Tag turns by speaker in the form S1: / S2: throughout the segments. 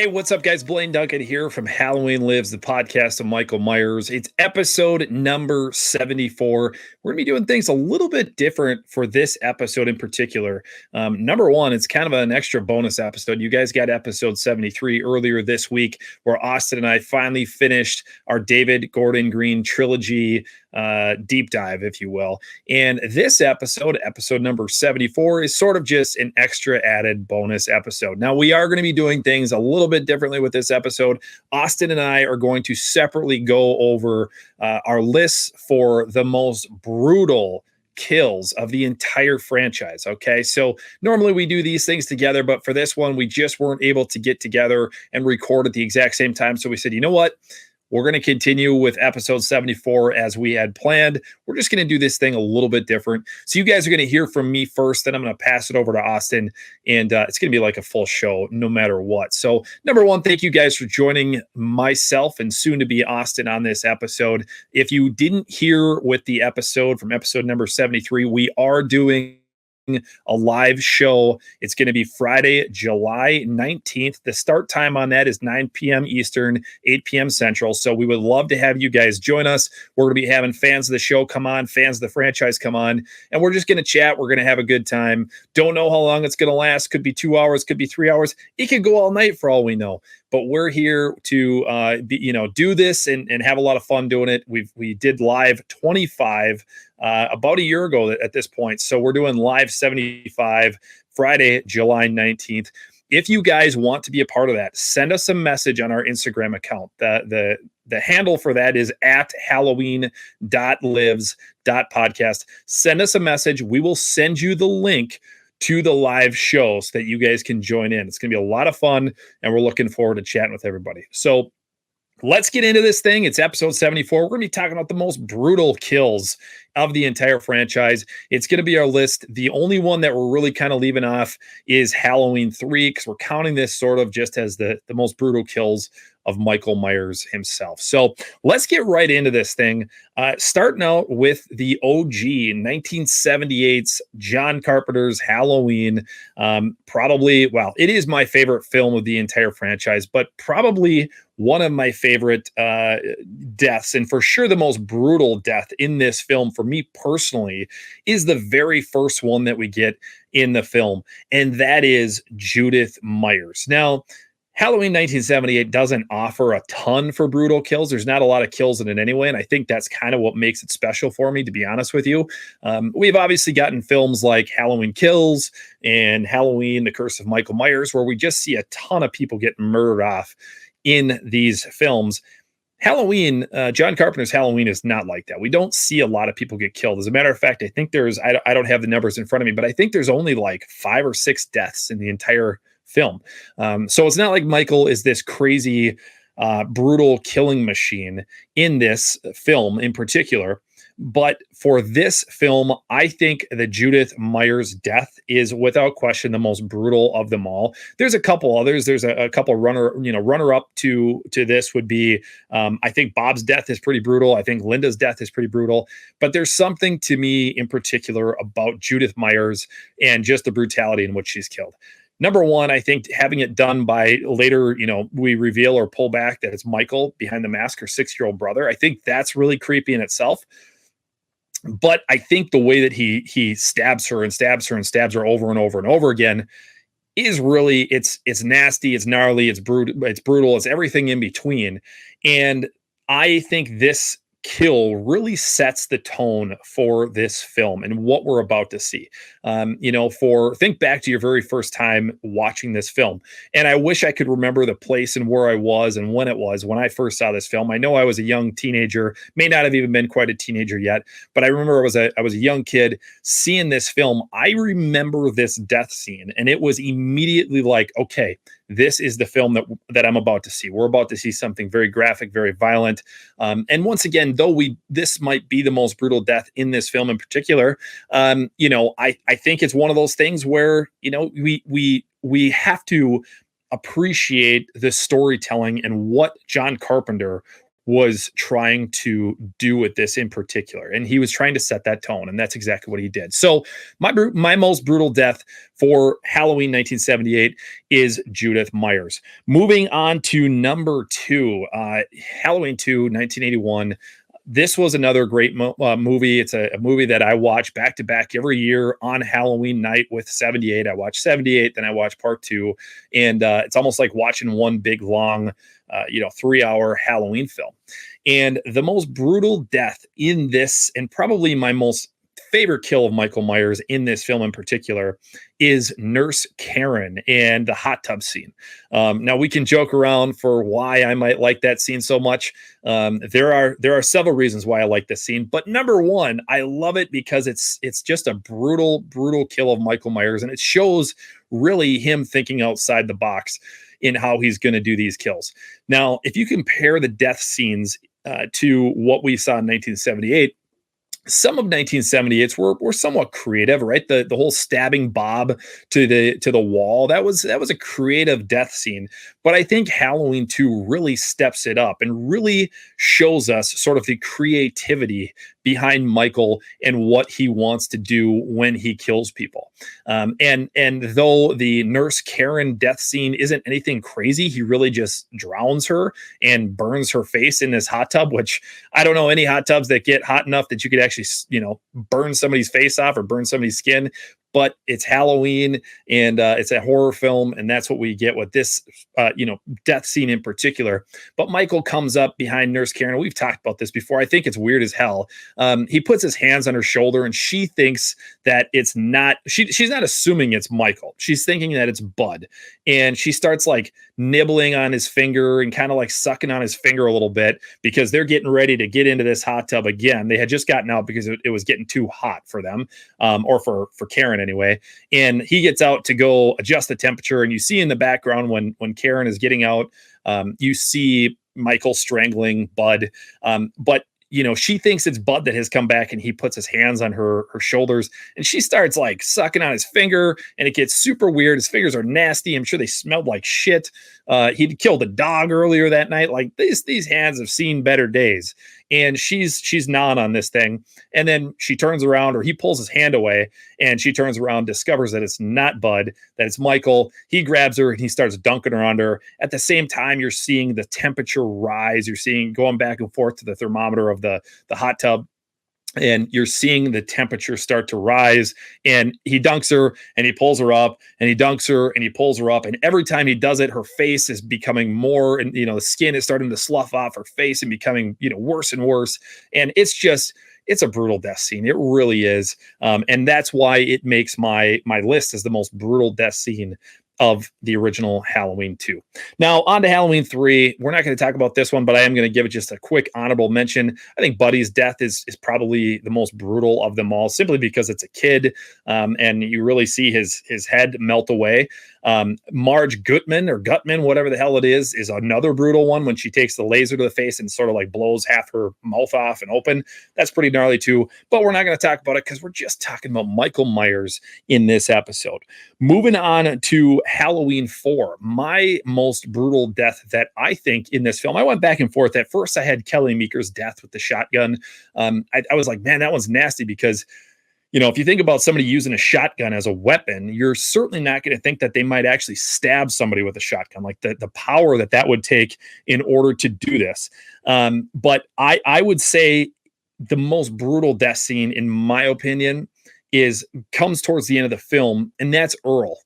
S1: Hey, what's up, guys? Blaine Duncan here from Halloween Lives, the podcast of Michael Myers. It's episode number 74. We're going to be doing things a little bit different for this episode in particular. Number one, it's kind of an extra bonus episode. You guys got episode 73 earlier this week, where Austin and I finally finished our David Gordon Green trilogy deep dive, if you will. And this episode number 74, is sort of just an extra added bonus episode. Now, we are going to be doing things a little bit differently with this episode. Austin and I are going to separately go over our lists for the most brutal kills of the entire franchise. Okay, so normally we do these things together, but for this one, we just weren't able to get together and record at the exact same time. So we said, you know what? We're going to continue with episode 74 as we had planned. We're just going to do this thing a little bit different. So you guys are going to hear from me first, then I'm going to pass it over to Austin, and it's going to be like a full show no matter what. So number one, thank you guys for joining myself and soon to be Austin on this episode. If you didn't hear with the episode from episode number 73, we are doing a live show. It's going to be Friday, July 19th. The start time on that is 9 p.m. Eastern, 8 p.m. Central. So we would love to have you guys join us. We're going to be having fans of the show come on, fans of the franchise come on, and we're just going to chat. We're going to have a good time. Don't know how long it's going to last. Could be 2 hours, could be 3 hours. It could go all night for all we know. But we're here to do this and have a lot of fun doing it. We did live 25 about a year ago at this point. So we're doing live 75 Friday, July 19th. If you guys want to be a part of that, send us a message on our Instagram account. The handle for that is at halloween.lives.podcast. Send us a message. We will send you the link to the live show so that you guys can join in. It's going to be a lot of fun, and we're looking forward to chatting with everybody. So let's get into this thing. It's episode 74. We're going to be talking about the most brutal kills of the entire franchise. It's going to be our list. The only one that we're really kind of leaving off is Halloween 3, because we're counting this sort of just as the most brutal kills of Michael Myers himself. So let's get right into this thing. Starting out with the OG 1978's John Carpenter's Halloween. It is my favorite film of the entire franchise, but probably one of my favorite deaths, and for sure the most brutal death in this film for me personally, is the very first one that we get in the film, and that is Judith Myers. Now, Halloween 1978 doesn't offer a ton for brutal kills. There's not a lot of kills in it anyway, and I think that's kind of what makes it special for me, to be honest with you. We've obviously gotten films like Halloween Kills and Halloween, The Curse of Michael Myers, where we just see a ton of people get murdered off in these films. Halloween, John Carpenter's Halloween is not like that. We don't see a lot of people get killed. As a matter of fact, I think I don't have the numbers in front of me, but I think there's only like 5 or 6 deaths in the entire film. So it's not like Michael is this crazy, brutal killing machine in this film in particular. But for this film, I think the Judith Myers death is without question the most brutal of them all. There's a couple others. There's a couple runner up to this would be, I think Bob's death is pretty brutal. I think Linda's death is pretty brutal. But there's something to me in particular about Judith Myers and just the brutality in which she's killed. Number one, I think having it done by later, we reveal or pull back that it's Michael behind the mask, her 6-year-old brother. I think that's really creepy in itself. But I think the way that he stabs her and stabs her and stabs her over and over and over again is really, it's nasty, it's gnarly, it's brutal, it's everything in between. And I think this kill really sets the tone for this film and what we're about to see. Think back to your very first time watching this film. And I wish I could remember the place and where I was and when it was when I first saw this film. I know I was a young teenager, may not have even been quite a teenager yet, but I remember I was a young kid seeing this film. I remember this death scene, and it was immediately like, okay, this is the film that I'm about to see. We're about to see something very graphic, very violent. And once again, though this might be the most brutal death in this film in particular, I think it's one of those things where, we have to appreciate the storytelling and what John Carpenter was trying to do with this in particular. And he was trying to set that tone, and that's exactly what he did. So my most brutal death for Halloween 1978 is Judith Myers. Moving on to number 2, Halloween 2, 1981. This was another great movie. It's a movie that I watch back to back every year on Halloween night with 78. I watch 78, then I watch part 2. And it's almost like watching one big, long, 3-hour Halloween film. And the most brutal death in this, and probably my most favorite kill of Michael Myers in this film in particular, is Nurse Karen and the hot tub scene. Now we can joke around for why I might like that scene so much. There are several reasons why I like this scene, but number one, I love it because it's just a brutal kill of Michael Myers, and it shows really him thinking outside the box in how he's going to do these kills. Now, if you compare the death scenes to what we saw in 1978, some of 1978's were somewhat creative, right? The whole stabbing Bob to the wall, that was a creative death scene. But I think Halloween 2 really steps it up and really shows us sort of the creativity behind Michael and what he wants to do when he kills people. And though the Nurse Karen death scene isn't anything crazy, he really just drowns her and burns her face in this hot tub, which I don't know any hot tubs that get hot enough that you could actually, burn somebody's face off or burn somebody's skin. But it's Halloween and it's a horror film, and that's what we get with this, death scene in particular. But Michael comes up behind Nurse Karen. We've talked about this before. I think it's weird as hell. He puts his hands on her shoulder, and she thinks that it's not. She's not assuming it's Michael. She's thinking that it's Bud, and she starts like nibbling on his finger and kind of like sucking on his finger a little bit because they're getting ready to get into this hot tub again. They had just gotten out because it was getting too hot for them, or for Karen anyway. And he gets out to go adjust the temperature, and you see in the background when Karen is getting out, you see Michael strangling Bud. But she thinks it's Bud that has come back, and he puts his hands on her shoulders, and she starts like sucking on his finger, and it gets super weird. His fingers are nasty. I'm sure they smelled like shit. He'd killed a dog earlier that night. Like these hands have seen better days. And she's gnawing on this thing. And then she turns around, or he pulls his hand away, and she turns around, discovers that it's not Bud, that it's Michael. He grabs her and he starts dunking her under. At the same time, you're seeing the temperature rise. You're seeing going back and forth to the thermometer of the hot tub. And you're seeing the temperature start to rise, and he dunks her and he pulls her up, and he dunks her and he pulls her up. And every time he does it, her face is becoming more, and the skin is starting to slough off her face and becoming, worse and worse. And it's a brutal death scene. It really is. And that's why it makes my list as the most brutal death scene of the original Halloween 2. Now, on to Halloween 3. We're not going to talk about this one, but I am going to give it just a quick honorable mention. I think Buddy's death is probably the most brutal of them all, simply because it's a kid, and you really see his head melt away. Marge Gutman, whatever the hell it is another brutal one when she takes the laser to the face and sort of like blows half her mouth off and open. That's pretty gnarly too, but we're not going to talk about it because we're just talking about Michael Myers in this episode. Moving on to Halloween 4, my most brutal death that I think in this film. I went back and forth. At first I had Kelly Meeker's death with the shotgun. I was like, man, that one's nasty because if you think about somebody using a shotgun as a weapon, you're certainly not going to think that they might actually stab somebody with a shotgun, like the power that would take in order to do this. But I would say the most brutal death scene, in my opinion, comes towards the end of the film, and that's Earl.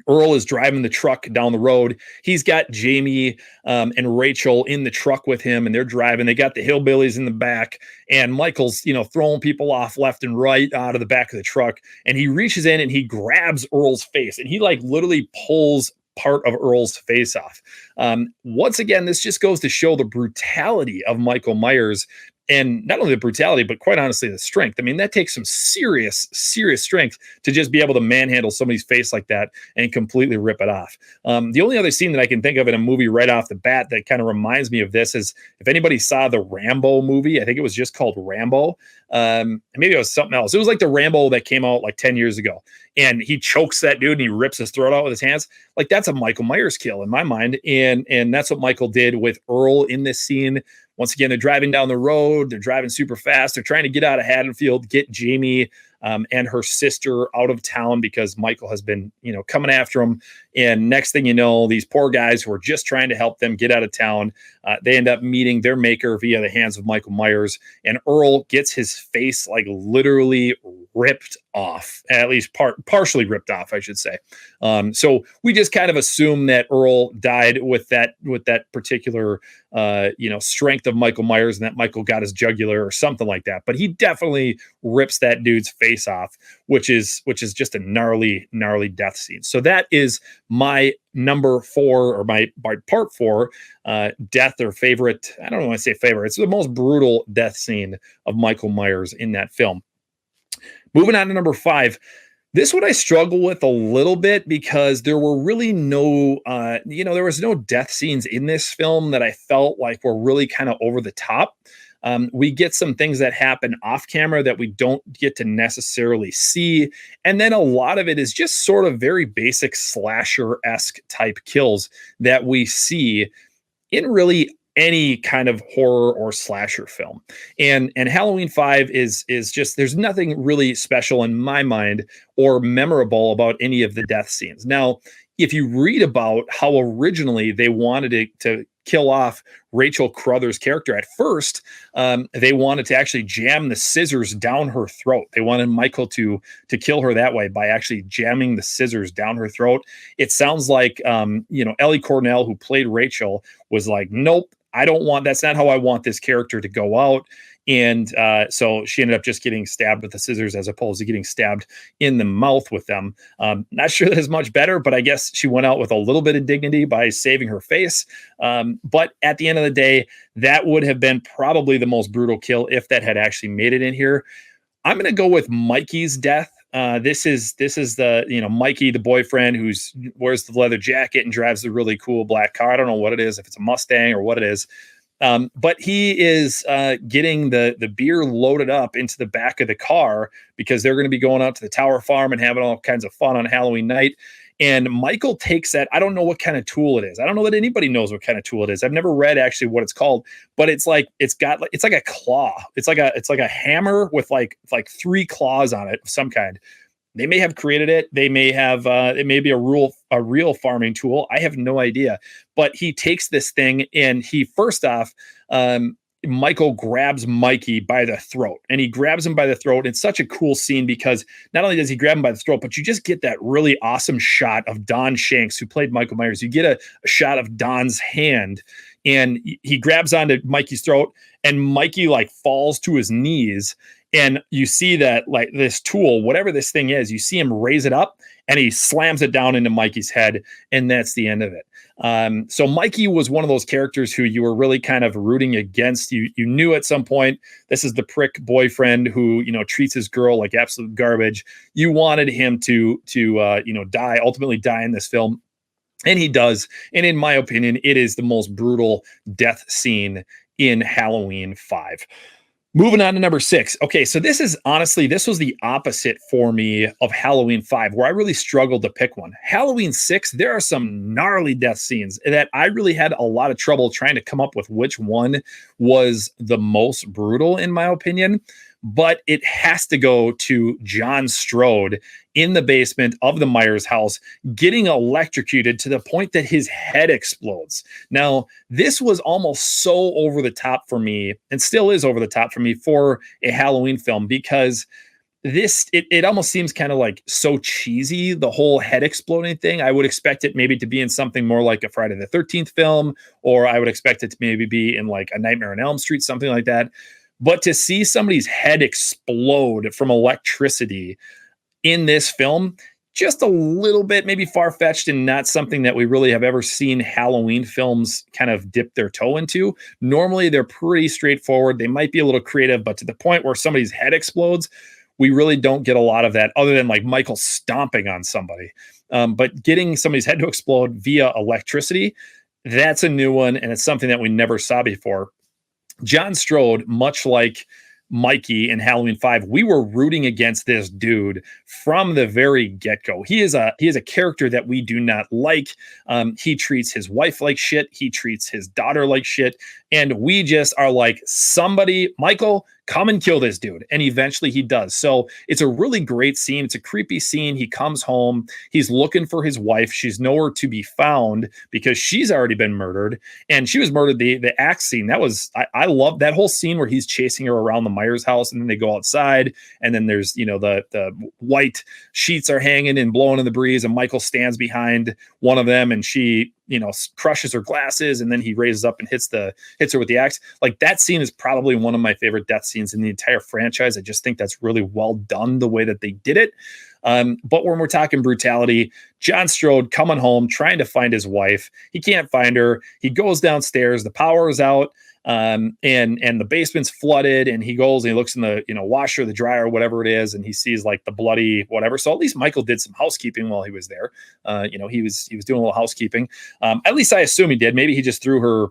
S1: Earl is driving the truck down the road. He's got Jamie and Rachel in the truck with him, and they're driving. They got the hillbillies in the back, and Michael's, throwing people off left and right out of the back of the truck. And he reaches in and he grabs Earl's face, and he like literally pulls part of Earl's face off. Once again, this just goes to show the brutality of Michael Myers. And not only the brutality, but quite honestly, the strength. I mean, that takes some serious strength to just be able to manhandle somebody's face like that and completely rip it off. The only other scene that I can think of in a movie right off the bat that kind of reminds me of this is if anybody saw the Rambo movie. I think it was just called Rambo. Maybe it was something else. It was like the Rambo that came out like 10 years ago. And he chokes that dude and he rips his throat out with his hands. Like, that's a Michael Myers kill in my mind. And that's what Michael did with Earl in this scene. Once again, they're driving down the road. They're driving super fast. They're trying to get out of Haddonfield, get Jamie and her sister out of town because Michael has been, coming after them. And next thing you know, these poor guys who are just trying to help them get out of town, they end up meeting their maker via the hands of Michael Myers. And Earl gets his face like literally ripped off, at least partially ripped off, I should say. So we just kind of assume that Earl died with that particular strength of Michael Myers, and that Michael got his jugular or something like that. But he definitely rips that dude's face off, which is just a gnarly death scene. So that is my number 4, or my part 4 death or favorite. I don't want to say favorite. It's the most brutal death scene of Michael Myers in that film. Moving on to number 5. This one I struggle with a little bit because there were really no, there was no death scenes in this film that I felt like were really kind of over the top. We get some things that happen off camera that we don't get to necessarily see. And then a lot of it is just sort of very basic slasher-esque type kills that we see in really any kind of horror or slasher film. And Halloween 5 is just, there's nothing really special in my mind or memorable about any of the death scenes. Now, if you read about how originally they wanted to kill off Rachel Crothers' character, at first, they wanted to actually jam the scissors down her throat. They wanted Michael to kill her that way by actually jamming the scissors down her throat. It sounds like, Ellie Cornell, who played Rachel, was like, nope, that's not how I want this character to go out. And so she ended up just getting stabbed with the scissors as opposed to getting stabbed in the mouth with them. Not sure that is much better, but I guess she went out with a little bit of dignity by saving her face. But at the end of the day, that would have been probably the most brutal kill if that had actually made it in here. I'm going to go with Mikey's death. This is the, Mikey, the boyfriend who wears the leather jacket and drives the really cool black car. I don't know what it is, if it's a Mustang or what it is. But he is getting the beer loaded up into the back of the car because they're going to be going out to the Tower Farm and having all kinds of fun on Halloween night. And Michael takes that. I don't know what kind of tool it is. I don't know that anybody knows what kind of tool it is. I've never read actually what it's called, but it's like a claw. It's like a hammer with like 3 claws on it of some kind. They may have created it. They may have, it may be a real farming tool. I have no idea. But he takes this thing and he, first off, Michael grabs Mikey by the throat, and he grabs him by the throat. It's such a cool scene because not only does he grab him by the throat, but you just get that really awesome shot of Don Shanks, who played Michael Myers. You get a shot of Don's hand, and he grabs onto Mikey's throat, and Mikey like falls to his knees. And you see that, like, this tool, whatever this thing is, you see him raise it up and he slams it down into Mikey's head. And that's the end of it. So Mikey was one of those characters who you were really kind of rooting against. You knew at some point, this is the prick boyfriend who, treats his girl like absolute garbage. You wanted him to ultimately die in this film. And he does. And in my opinion, it is the most brutal death scene in Halloween 5. Moving on to number 6. Okay, so this was the opposite for me of Halloween 5, where I really struggled to pick one. Halloween 6, there are some gnarly death scenes that I really had a lot of trouble trying to come up with which one was the most brutal, in my opinion. But it has to go to John Strode in the basement of the Myers house, getting electrocuted to the point that his head explodes. Now, this was almost so over the top for me, and still is over the top for me for a Halloween film, because it almost seems kind of like so cheesy, the whole head exploding thing. I would expect it maybe to be in something more like a Friday the 13th film, or I would expect it to maybe be in like a Nightmare on Elm Street, something like that. But to see somebody's head explode from electricity in this film, just a little bit maybe far-fetched, and not something that we really have ever seen Halloween films kind of dip their toe into. Normally, they're pretty straightforward. They might be a little creative, but to the point where somebody's head explodes, we really don't get a lot of that other than like Michael stomping on somebody. But getting somebody's head to explode via electricity, that's a new one, and it's something that we never saw before. John Strode, much like Mikey in Halloween 5, we were rooting against this dude from the very get-go. He is a character that we do not like. He treats his wife like shit. He treats his daughter like shit. And we just are like, somebody, Michael, come and kill this dude. And eventually he does. So it's a really great scene. It's a creepy scene. He comes home. He's looking for his wife. She's nowhere to be found because she's already been murdered. And she was murdered. The axe scene, that was, I love that whole scene where he's chasing her around the Myers house, and then they go outside, and then there's, the white sheets are hanging and blowing in the breeze, and Michael stands behind one of them, and she, crushes her glasses, and then he raises up and hits her with the axe. Like, that scene is probably one of my favorite death scenes in the entire franchise. I just think that's really well done, the way that they did it. But when we're talking brutality, John Strode coming home, trying to find his wife. He can't find her. He goes downstairs. The power is out. And the basement's flooded, and he goes and he looks in the, washer, the dryer, whatever it is. And he sees like the bloody whatever. So at least Michael did some housekeeping while he was there. He was doing a little housekeeping. At least I assume he did. Maybe he just threw her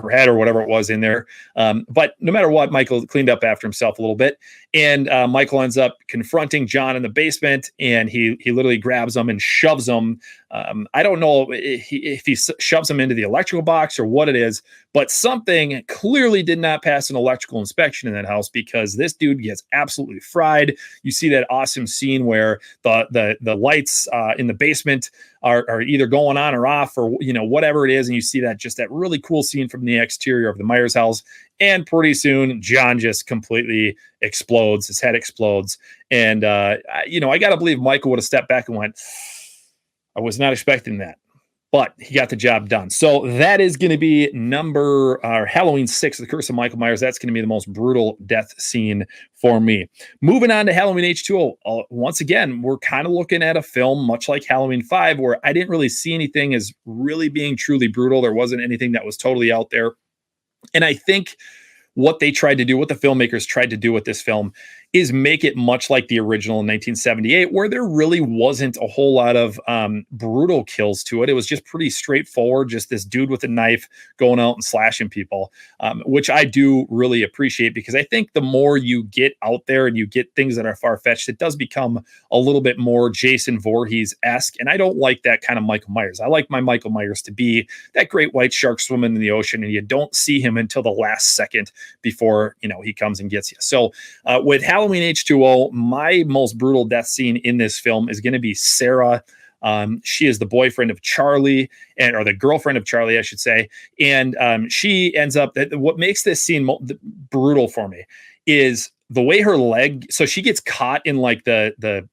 S1: head or whatever it was in there. But no matter what, Michael cleaned up after himself a little bit. And Michael ends up confronting John in the basement, and he literally grabs him and shoves him. I don't know if he shoves him into the electrical box or what it is, but something clearly did not pass an electrical inspection in that house, because this dude gets absolutely fried. You see that awesome scene where the lights in the basement are either going on or off, or whatever it is, and you see that really cool scene from the exterior of the Myers house. And pretty soon, John just completely explodes. His head explodes. And, I got to believe Michael would have stepped back and went, I was not expecting that. But he got the job done. So that is going to be Halloween 6, The Curse of Michael Myers. That's going to be the most brutal death scene for me. Moving on to Halloween H2O. Once again, we're kind of looking at a film much like Halloween 5, where I didn't really see anything as really being truly brutal. There wasn't anything that was totally out there. And I think what the filmmakers tried to do with this film is make it much like the original in 1978, where there really wasn't a whole lot of brutal kills to it. It was just pretty straightforward, just this dude with a knife going out and slashing people, which I do really appreciate, because I think the more you get out there and you get things that are far-fetched, it does become a little bit more Jason Voorhees-esque, and I don't like that kind of Michael Myers. I like my Michael Myers to be that great white shark swimming in the ocean, and you don't see him until the last second before, he comes and gets you. So with Halloween H2O, my most brutal death scene in this film is going to be Sarah. She is the boyfriend of Charlie, or the girlfriend of Charlie, I should say. And she ends up, what makes this scene brutal for me is the way her leg, so she gets caught in like the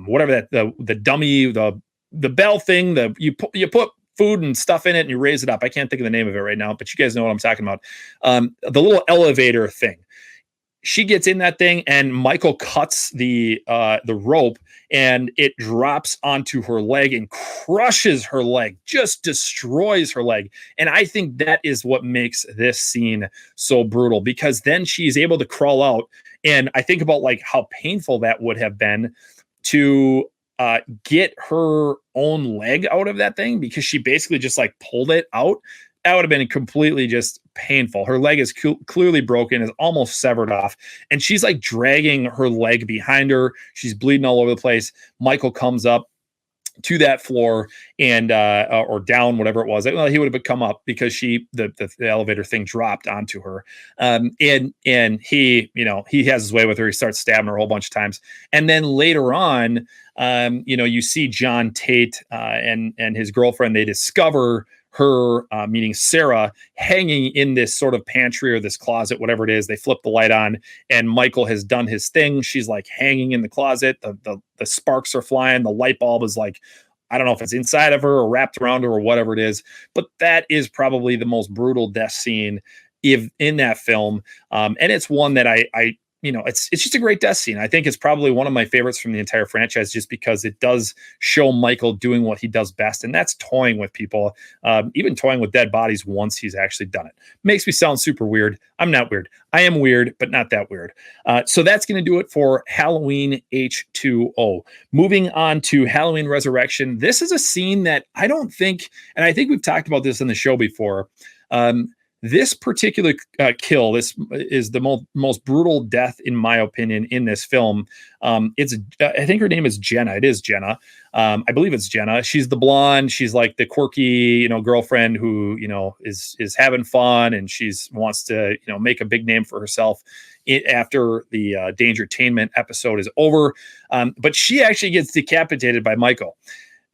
S1: whatever the dummy, the bell thing, you put food and stuff in it and you raise it up. I can't think of the name of it right now, but you guys know what I'm talking about. The little elevator thing. She gets in that thing, and Michael cuts the rope, and it drops onto her leg and crushes her leg, just destroys her leg. And I think that is what makes this scene so brutal, because then she's able to crawl out. And I think about like how painful that would have been to get her own leg out of that thing, because she basically just like pulled it out. That would have been completely just painful. Her leg is clearly broken, is almost severed off. And she's like dragging her leg behind her. She's bleeding all over the place. Michael comes up to that floor and or down, whatever it was. Well, he would have come up because the elevator thing dropped onto her. And he, he has his way with her. He starts stabbing her a whole bunch of times. And then later on, you see John Tate and his girlfriend, they discover her, meaning Sarah, hanging in this sort of pantry or this closet, whatever it is. They flip the light on, and Michael has done his thing. She's like hanging in the closet. The sparks are flying. The light bulb is like, I don't know if it's inside of her or wrapped around her or whatever it is, but that is probably the most brutal death scene in that film. And it's one that I it's just a great death scene. I think it's probably one of my favorites from the entire franchise, just because it does show Michael doing what he does best, and that's toying with people, even toying with dead bodies once he's actually done it. Makes me sound super weird. I'm not weird. I am weird, but not that weird. So that's going to do it for Halloween H2O. Moving on to Halloween Resurrection. This is a scene that I don't think, and I think we've talked about this in the show before, This particular kill, this is the most brutal death, in my opinion, in this film. It's I think her name is Jenna. It is Jenna. I believe it's Jenna. She's the blonde. She's like the quirky, girlfriend who, is having fun, and she's wants to, make a big name for herself after the Dangertainment episode is over. But she actually gets decapitated by Michael.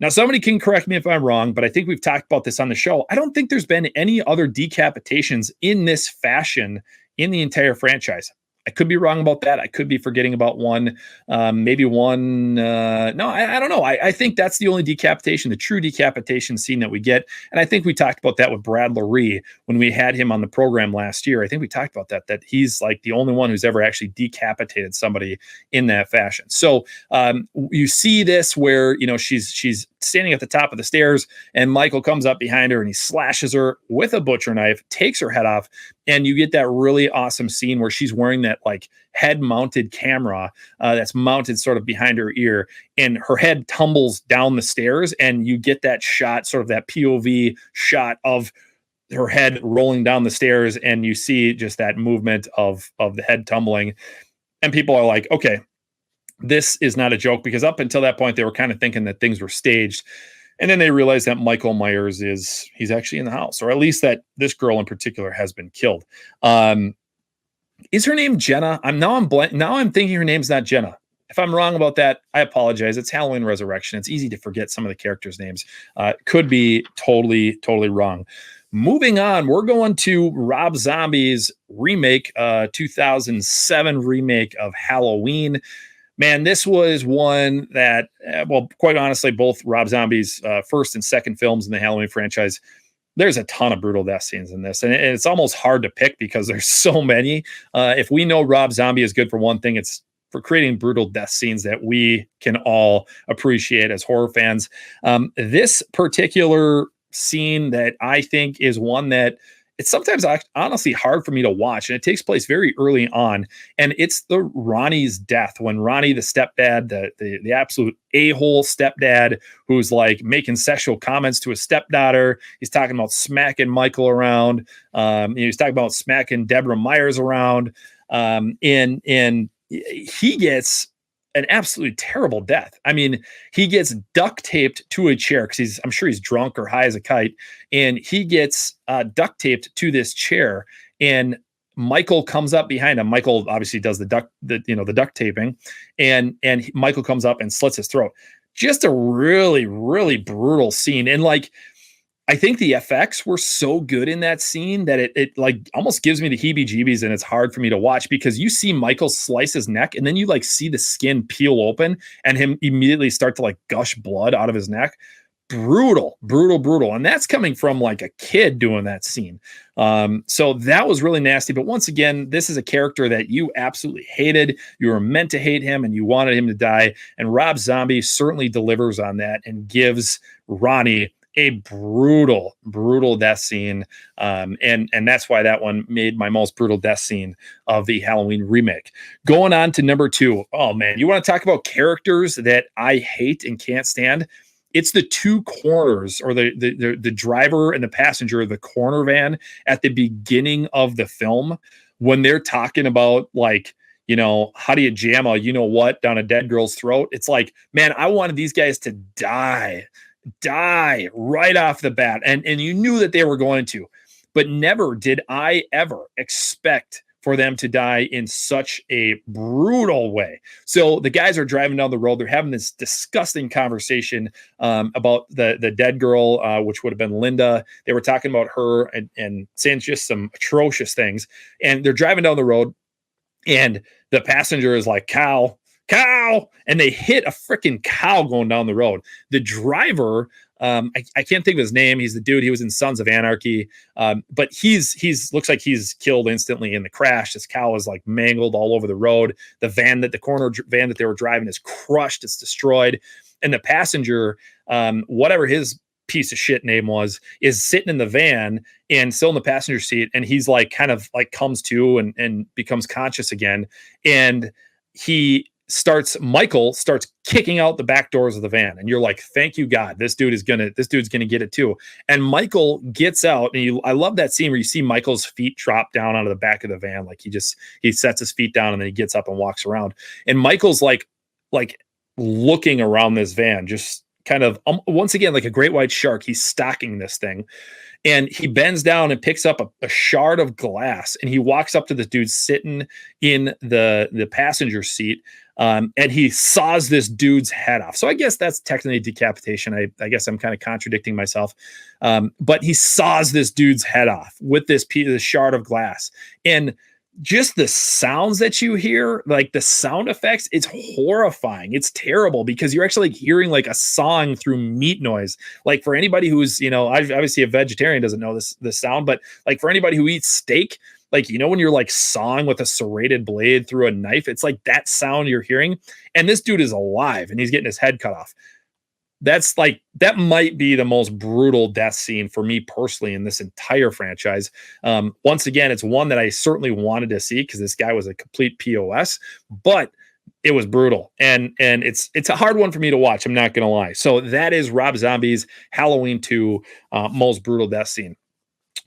S1: Now, somebody can correct me if I'm wrong, but I think we've talked about this on the show. I don't think there's been any other decapitations in this fashion in the entire franchise. I could be wrong about that. I could be forgetting about one, maybe one. No, I don't know. I think that's the only decapitation, the true decapitation scene that we get. And I think we talked about that with Brad Laree when we had him on the program last year. I think we talked about that he's like the only one who's ever actually decapitated somebody in that fashion. So you see this where, she's standing at the top of the stairs and Michael comes up behind her and he slashes her with a butcher knife, takes her head off. And you get that really awesome scene where she's wearing that like head mounted camera that's mounted sort of behind her ear, and her head tumbles down the stairs. And you get that shot, sort of that POV shot of her head rolling down the stairs. And you see just that movement of the head tumbling. And people are like, okay, this is not a joke, because up until that point, they were kind of thinking that things were staged. And then they realize that Michael Myers he's actually in the house, or at least that this girl in particular has been killed. Is her name Jenna? Now I'm thinking her name's not Jenna. If I'm wrong about that, I apologize. It's Halloween Resurrection. It's easy to forget some of the characters' names. Could be totally wrong. Moving on, we're going to Rob Zombie's remake, 2007 remake of Halloween. Man, this was one that, quite honestly, both Rob Zombie's first and second films in the Halloween franchise, there's a ton of brutal death scenes in this. And it's almost hard to pick because there's so many. If we know Rob Zombie is good for one thing, it's for creating brutal death scenes that we can all appreciate as horror fans. This particular scene that I think is one that it's sometimes honestly hard for me to watch. And it takes place very early on. And it's the Ronnie's death, when Ronnie, the stepdad, the absolute a-hole stepdad, who's like making sexual comments to his stepdaughter. He's talking about smacking Michael around. He's talking about smacking Deborah Myers around. And he gets an absolutely terrible death. I mean, he gets duct taped to a chair because I'm sure he's drunk or high as a kite, and he gets duct taped to this chair. And Michael comes up behind him. Michael obviously does the duct taping, and Michael comes up and slits his throat. Just a really, really brutal scene. And like, I think the effects were so good in that scene that it like almost gives me the heebie-jeebies, and it's hard for me to watch because you see Michael slice his neck, and then you like see the skin peel open and him immediately start to like gush blood out of his neck. Brutal. And that's coming from like a kid doing that scene. So that was really nasty. But once again, this is a character that you absolutely hated. You were meant to hate him and you wanted him to die. And Rob Zombie certainly delivers on that and gives Ronnie a brutal death scene. And that's why that one made my most brutal death scene of the Halloween remake. Going on to number 2. Oh man, you want to talk about characters that I hate and can't stand? It's the two corners, or the driver and the passenger of the corner van at the beginning of the film, when they're talking about like, how do you jam a what down a dead girl's throat? It's like, man, I wanted these guys to die right off the bat. And you knew that they were going to, but never did I ever expect for them to die in such a brutal way. So the guys are driving down the road. They're having this disgusting conversation about the dead girl, which would have been Linda. They were talking about her and saying just some atrocious things. And they're driving down the road, and the passenger is like, cow, and they hit a freaking cow going down the road. The driver, I can't think of his name. He's the dude. He was in Sons of Anarchy, but he's looks like he's killed instantly in the crash. This cow is like mangled all over the road. The corner van that they were driving is crushed. It's destroyed, and the passenger, whatever his piece of shit name was, is sitting in the van and still in the passenger seat, and he's like kind of like comes to and becomes conscious again, and he Michael starts kicking out the back doors of the van, and you're like, thank you God, this dude's gonna get it too. And Michael gets out, and I love that scene where you see Michael's feet drop down onto the back of the van, like he sets his feet down and then he gets up and walks around, and Michael's like looking around this van, just kind of once again like a great white shark. He's stalking this thing, and he bends down and picks up a shard of glass, and he walks up to this dude sitting in the passenger seat, and he saws this dude's head off. So I guess that's technically decapitation. I guess I'm kind of contradicting myself, but he saws this dude's head off with this shard of glass. And just the sounds that you hear, like the sound effects, it's horrifying. It's terrible because you're actually hearing like a sawing through meat noise. Like for anybody who's, obviously a vegetarian doesn't know this sound, but like for anybody who eats steak, like, when you're like sawing with a serrated blade through a knife, it's like that sound you're hearing. And this dude is alive and he's getting his head cut off. That might be the most brutal death scene for me personally in this entire franchise. Once again, it's one that I certainly wanted to see because this guy was a complete POS, but it was brutal. And it's a hard one for me to watch. I'm not going to lie. So that is Rob Zombie's Halloween 2 most brutal death scene.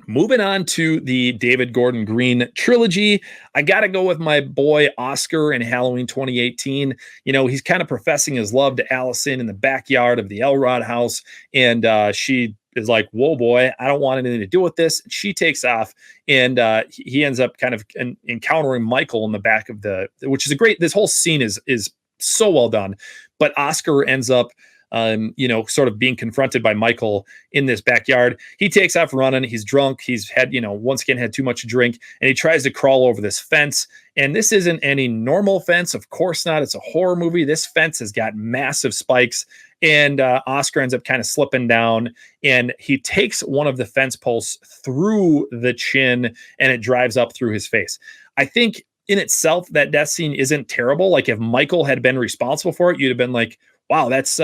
S1: Moving on to the David Gordon Green trilogy, I got to go with my boy Oscar in Halloween 2018. He's kind of professing his love to Allison in the backyard of the Elrod house, and she is like, whoa, boy, I don't want anything to do with this. She takes off, and he ends up kind of encountering Michael in the back of which is this whole scene is so well done, but Oscar ends up sort of being confronted by Michael in this backyard. He takes off running. He's drunk. He's had, once again, had too much to drink, and he tries to crawl over this fence. And this isn't any normal fence. Of course not. It's a horror movie. This fence has got massive spikes, and Oscar ends up kind of slipping down, and he takes one of the fence posts through the chin, and it drives up through his face. I think in itself, that death scene isn't terrible. Like if Michael had been responsible for it, you'd have been like, wow, that's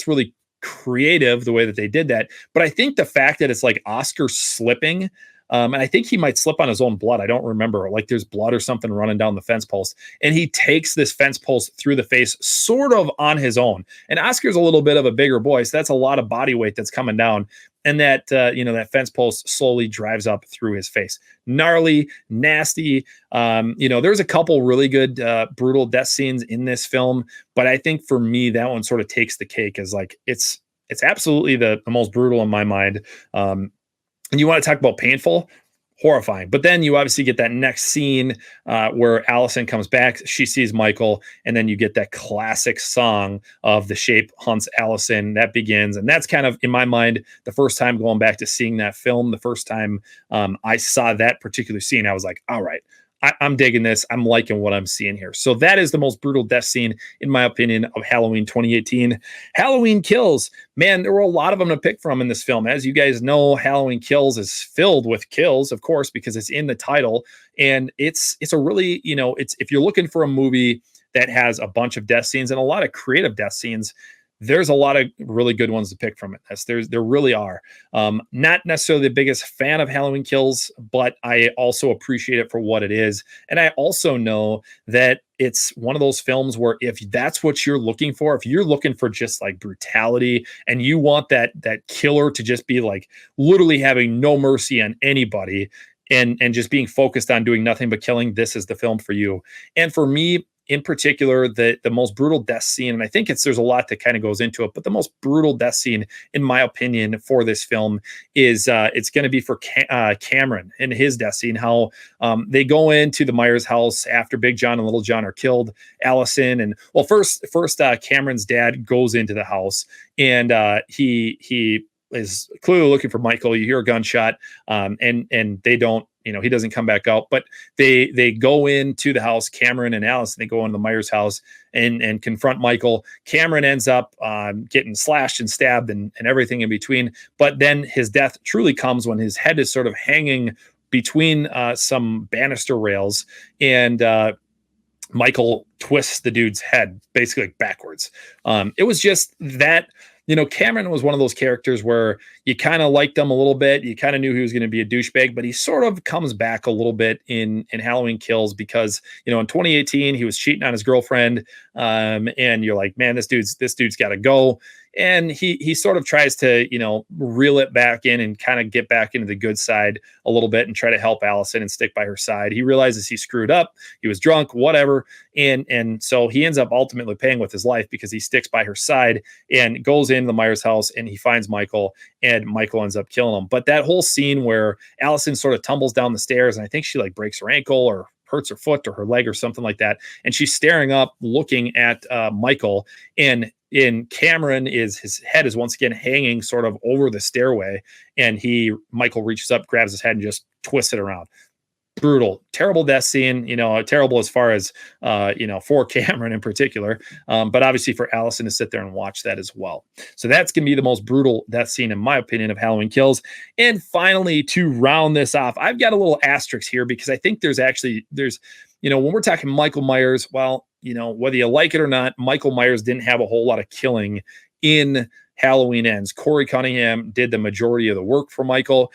S1: really creative the way that they did that. But I think the fact that it's like Oscar slipping, and I think he might slip on his own blood. I don't remember. Like there's blood or something running down the fence post, and he takes this fence post through the face sort of on his own. And Oscar's a little bit of a bigger boy, so that's a lot of body weight that's coming down. And that that fence post slowly drives up through his face. Gnarly, nasty. There's a couple really good brutal death scenes in this film, but I think for me that one sort of takes the cake as like it's absolutely the most brutal in my mind. And you want to talk about painful, horrifying. But then you obviously get that next scene where Allison comes back, she sees Michael, and then you get that classic song of The Shape Hunts Allison that begins. And that's kind of, in my mind, the first time going back to seeing that film, the first time I saw that particular scene, I was like, all right, I'm digging this. I'm liking what I'm seeing here. So that is the most brutal death scene, in my opinion, of Halloween 2018. Halloween Kills. Man, there were a lot of them to pick from in this film. As you guys know, Halloween Kills is filled with kills, of course, because it's in the title. And it's a really, if you're looking for a movie that has a bunch of death scenes and a lot of creative death scenes, there's a lot of really good ones to pick from it. There really are. Not necessarily the biggest fan of Halloween Kills, but I also appreciate it for what it is. And I also know that it's one of those films where if that's what you're looking for, if you're looking for just like brutality and you want that killer to just be like literally having no mercy on anybody and just being focused on doing nothing but killing, this is the film for you. And for me, in particular, the most brutal death scene, and I think there's a lot that kind of goes into it, but the most brutal death scene, in my opinion, for this film is it's going to be for Cameron and his death scene. How they go into the Myers house after Big John and Little John are killed. Allison and first Cameron's dad goes into the house, and he is clearly looking for Michael. You hear a gunshot, and they don't. He doesn't come back out, but they go into the house, Cameron and Allison, they go into the Myers house and confront Michael. Cameron ends up getting slashed and stabbed and everything in between. But then his death truly comes when his head is sort of hanging between some banister rails, and Michael twists the dude's head basically backwards. It was just that Cameron was one of those characters where you kind of liked him a little bit. You kind of knew he was going to be a douchebag, but he sort of comes back a little bit in Halloween Kills because, in 2018, he was cheating on his girlfriend. And you're like, man, this dude's got to go. And he sort of tries to, reel it back in and kind of get back into the good side a little bit and try to help Allison and stick by her side. He realizes he screwed up. He was drunk, whatever. And so he ends up ultimately paying with his life because he sticks by her side and goes into the Myers house and he finds Michael, and Michael ends up killing him. But that whole scene where Allison sort of tumbles down the stairs, and I think she like breaks her ankle or hurts her foot or her leg or something like that. And she's staring up, looking at Michael, and Cameron his head is once again hanging sort of over the stairway, and Michael reaches up, grabs his head, and just twists it around. Brutal, terrible death scene, terrible as far as, for Cameron in particular, but obviously for Allison to sit there and watch that as well. So that's going to be the most brutal death scene, in my opinion, of Halloween Kills. And finally, to round this off, I've got a little asterisk here because I think there's when we're talking Michael Myers, well, whether you like it or not, Michael Myers didn't have a whole lot of killing in Halloween Ends. Corey Cunningham did the majority of the work for Michael.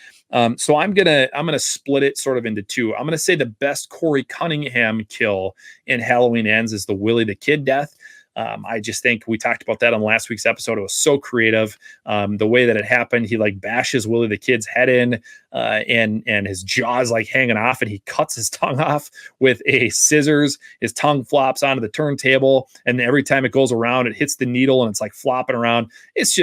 S1: So I'm gonna split it sort of into two. I'm gonna say the best Corey Cunningham kill in Halloween Ends is the Willie the Kid death. I just think we talked about that on last week's episode. It was so creative. The way that it happened, he like bashes Willie the Kid's head in, and his jaw is like hanging off, and he cuts his tongue off with a scissors. His tongue flops onto the turntable, and every time it goes around, it hits the needle and it's like flopping around. It's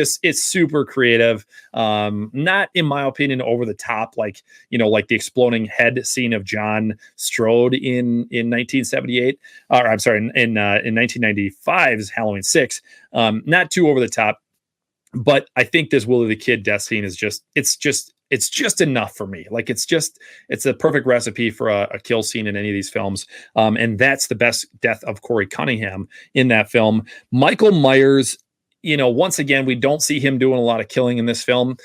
S1: super creative. Not, in my opinion, over the top, like the exploding head scene of John Strode in 1978, or I'm sorry, in 1995's Halloween 6. Not too over the top, but I think this Willie the Kid death scene is it's just enough for me. Like it's a perfect recipe for a kill scene in any of these films. And that's the best death of Corey Cunningham in that film. Michael Myers, once again, we don't see him doing a lot of killing in this film.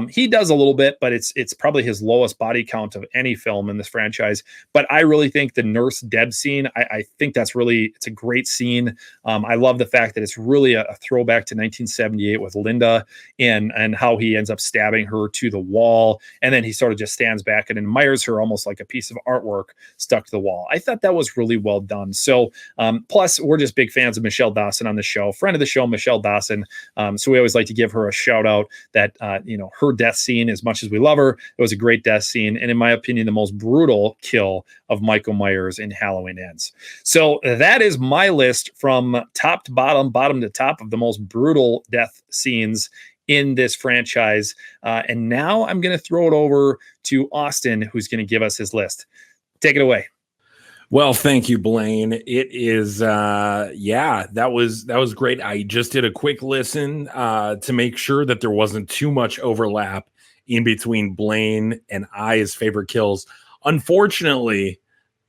S1: He does a little bit, but it's probably his lowest body count of any film in this franchise. But I really think the nurse Deb scene, I think it's a great scene. I love the fact that it's really a throwback to 1978 with Linda and how he ends up stabbing her to the wall. And then he sort of just stands back and admires her almost like a piece of artwork stuck to the wall. I thought that was really well done. So plus, we're just big fans of Michelle Dawson on the show. Friend of the show, Michelle Dawson. So we always like to give her a shout out that, her death scene, as much as we love her, it was a great death scene. And in my opinion, the most brutal kill of Michael Myers in Halloween Ends. So that is my list from top to bottom to top of the most brutal death scenes in this franchise. And now I'm going to throw it over to Austin, who's going to give us his list. Take it away.
S2: Well, thank you, Blaine. It is, that was great. I just did a quick listen to make sure that there wasn't too much overlap in between Blaine and I's favorite kills. Unfortunately,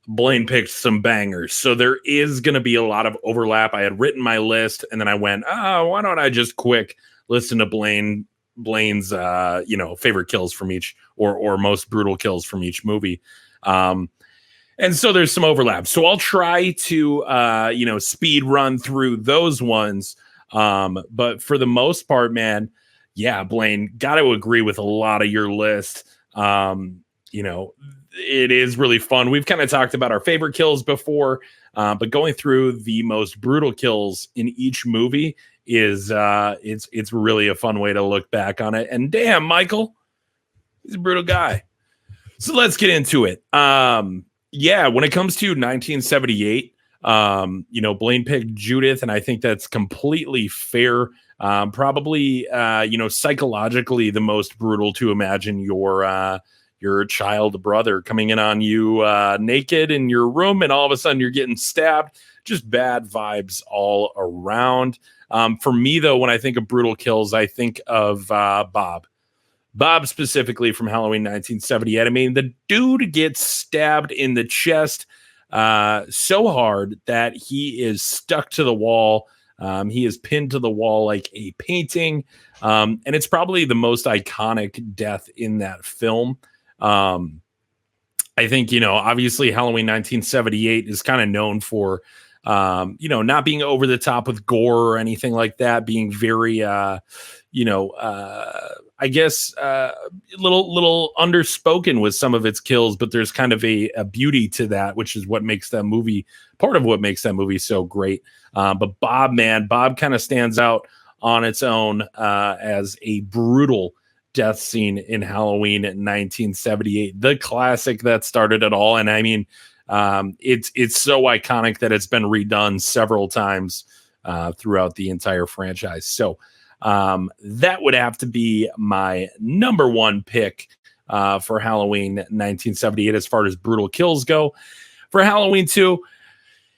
S2: Blaine picked some bangers, so there is going to be a lot of overlap. I had written my list, and then I went, why don't I just quick listen to Blaine's, favorite kills from each or most brutal kills from each movie. And so there's some overlap. So I'll try to, speed run through those ones. But for the most part, man, yeah, Blaine, got to agree with a lot of your list. It is really fun. We've kind of talked about our favorite kills before, but going through the most brutal kills in each movie is it's really a fun way to look back on it. And damn, Michael, he's a brutal guy. So let's get into it. When it comes to 1978, Blaine picked Judith, and I think that's completely fair. Probably, psychologically the most brutal to imagine your child brother coming in on you naked in your room, and all of a sudden you're getting stabbed. Just bad vibes all around. For me, though, when I think of brutal kills, I think of Bob. Bob specifically from Halloween 1978. I mean, the dude gets stabbed in the chest so hard that he is stuck to the wall. He is pinned to the wall like a painting. And it's probably the most iconic death in that film. I think, obviously Halloween 1978 is kind of known for not being over the top with gore or anything like that, being very, I guess, little underspoken with some of its kills, but there's kind of a beauty to that, which is what makes that movie, part of what makes that movie so great. But Bob kind of stands out on its own as a brutal death scene in Halloween in 1978, the classic that started it all. And I mean, it's so iconic that it's been redone several times throughout the entire franchise. So that would have to be my number one pick for Halloween 1978 as far as brutal kills go. For Halloween 2,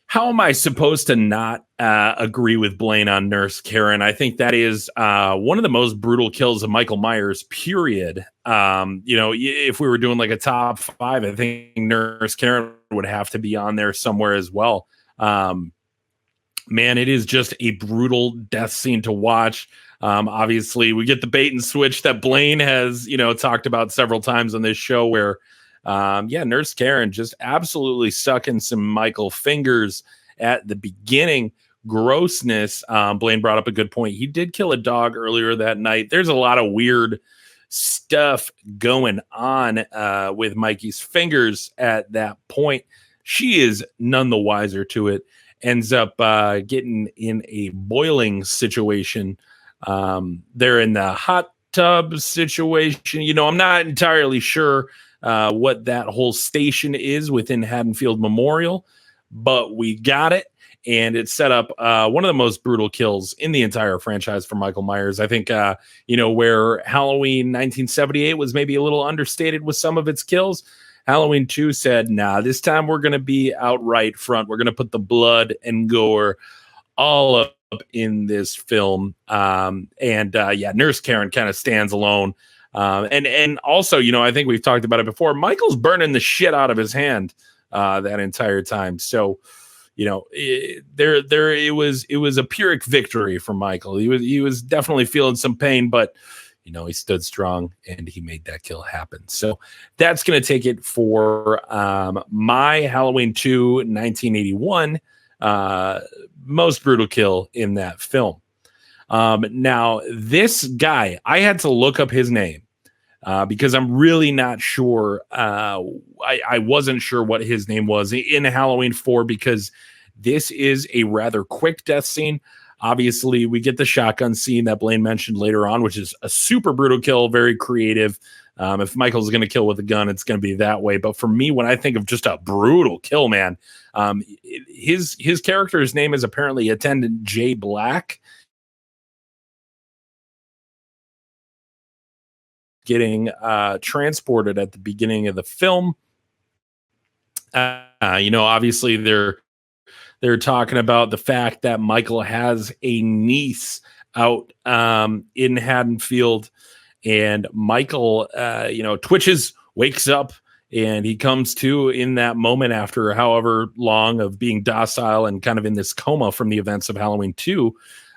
S2: how am I supposed to not agree with Blaine on Nurse Karen? I think that is one of the most brutal kills of Michael Myers, period. If we were doing like a top 5, I think Nurse Karen would have to be on there somewhere as well. Man, it is just a brutal death scene to watch. Obviously, we get the bait and switch that Blaine has, talked about several times on this show where Nurse Karen just absolutely sucking some Michael fingers at the beginning. Grossness. Blaine brought up a good point. He did kill a dog earlier that night. There's a lot of weird stuff going on with Mikey's fingers at that point. She is none the wiser to it. Ends up getting in a boiling situation. They're in the hot tub situation. I'm not entirely sure what that whole station is within Haddonfield Memorial, but we got it, and it set up one of the most brutal kills in the entire franchise for Michael Myers. I think where Halloween 1978 was maybe a little understated with some of its kills, Halloween 2 said, nah, this time we're going to be outright front. We're going to put the blood and gore all up in this film. Nurse Karen kind of stands alone. And also, I think we've talked about it before. Michael's burning the shit out of his hand that entire time. So, it was a Pyrrhic victory for Michael. He was definitely feeling some pain, but he stood strong and he made that kill happen. So that's going to take it for my Halloween 2 1981 most brutal kill in that film. Now, this guy, I had to look up his name because I'm really not sure. I wasn't sure what his name was in Halloween 4 because this is a rather quick death scene. Obviously, we get the shotgun scene that Blaine mentioned later on, which is a super brutal kill, very creative. If Michael's going to kill with a gun, it's going to be that way. But for me, when I think of just a brutal kill, man, his character's name is apparently Attendant J. Black. Getting transported at the beginning of the film. Obviously they're talking about the fact that Michael has a niece out in Haddonfield, and Michael, twitches, wakes up, and he comes to in that moment after however long of being docile and kind of in this coma from the events of Halloween 2.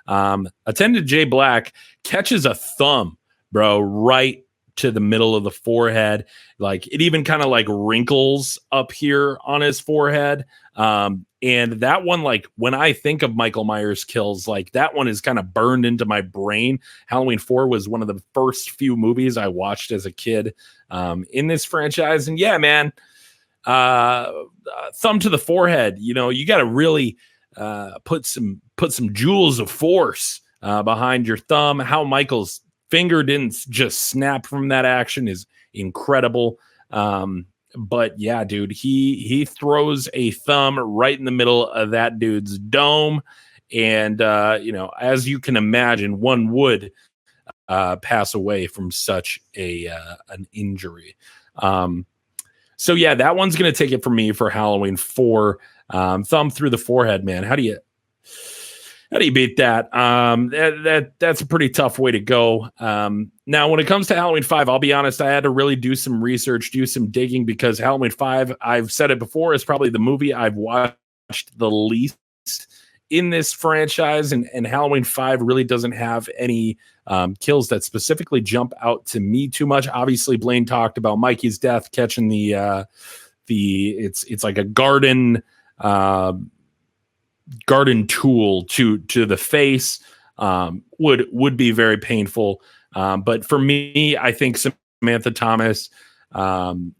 S2: Attendant J. Black catches a thumb, bro, right to the middle of the forehead. Like it even kind of like wrinkles up here on his forehead. And that one, like when I think of Michael Myers kills, like that one is kind of burned into my brain. Halloween 4 was one of the first few movies I watched as a kid in this franchise. And yeah, man, thumb to the forehead, you got to really put some jewels of force behind your thumb. How Michael's finger didn't just snap from that action is incredible. But yeah, dude, he throws a thumb right in the middle of that dude's dome. And, as you can imagine, one would pass away from such an injury. So yeah, that one's going to take it for me for Halloween 4. Thumb through the forehead, man. How do you beat that? That's a pretty tough way to go. Now, when it comes to Halloween 5, I'll be honest, I had to really do some research, do some digging, because Halloween 5, I've said it before, is probably the movie I've watched the least in this franchise, and Halloween 5 really doesn't have any kills that specifically jump out to me too much. Obviously, Blaine talked about Mikey's death, catching it's like a garden garden tool to the face would be very painful. But for me, I think Samantha Thomas,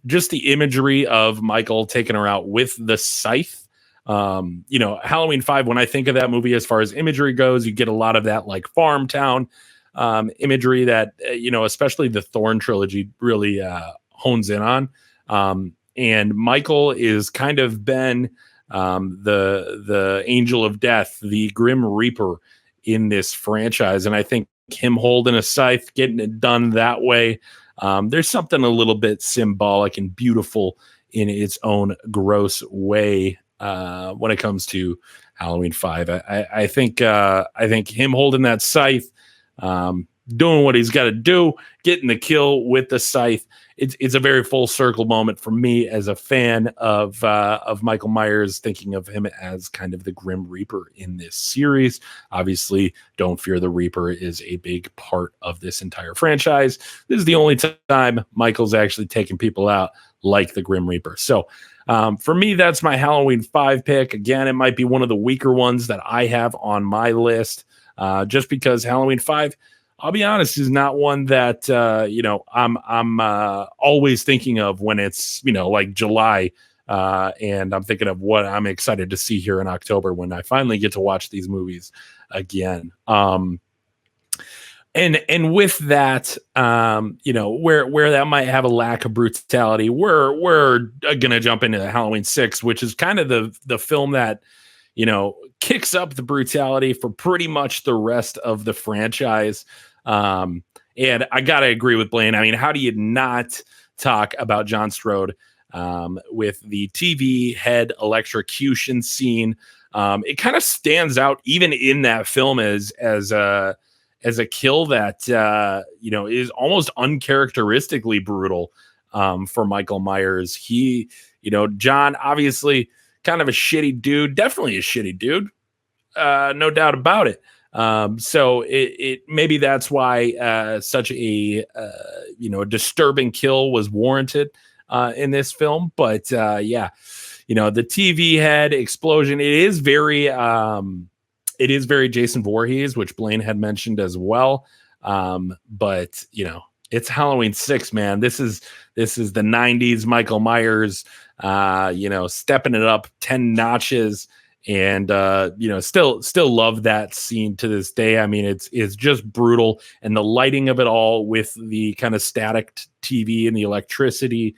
S2: just the imagery of Michael taking her out with the scythe. Halloween 5, when I think of that movie, as far as imagery goes, you get a lot of that like farm town imagery that, especially the Thorn trilogy really hones in on. And Michael is kind of been the angel of death, the Grim Reaper in this franchise. And I think him holding a scythe, getting it done that way, there's something a little bit symbolic and beautiful in its own gross way when it comes to Halloween 5. I think him holding that scythe, doing what he's got to do, getting the kill with the scythe, it's a very full circle moment for me as a fan of Michael Myers, thinking of him as kind of the Grim Reaper in this series. Obviously, Don't Fear the Reaper is a big part of this entire franchise. This is the only time Michael's actually taking people out like the Grim Reaper. So for me, that's my Halloween 5 pick. Again, it might be one of the weaker ones that I have on my list, just because Halloween 5, I'll be honest, is not one that I'm always thinking of when it's like July, and I'm thinking of what I'm excited to see here in October when I finally get to watch these movies again. And with that, where that might have a lack of brutality, we're gonna jump into the Halloween 6, which is kind of the film that kicks up the brutality for pretty much the rest of the franchise. And I gotta agree with Blaine. I mean, how do you not talk about John Strode with the TV head electrocution scene? It kind of stands out even in that film as a kill that is almost uncharacteristically brutal for Michael Myers. John, obviously kind of a shitty dude, definitely a shitty dude, no doubt about it. So it maybe that's why such a disturbing kill was warranted in this film. But the TV head explosion, it is very Jason Voorhees, which Blaine had mentioned as well. But it's Halloween 6, man. This is the 90s Michael Myers, stepping it up 10 notches. And still love that scene to this day. I mean, it's just brutal, and the lighting of it all with the kind of static TV and the electricity.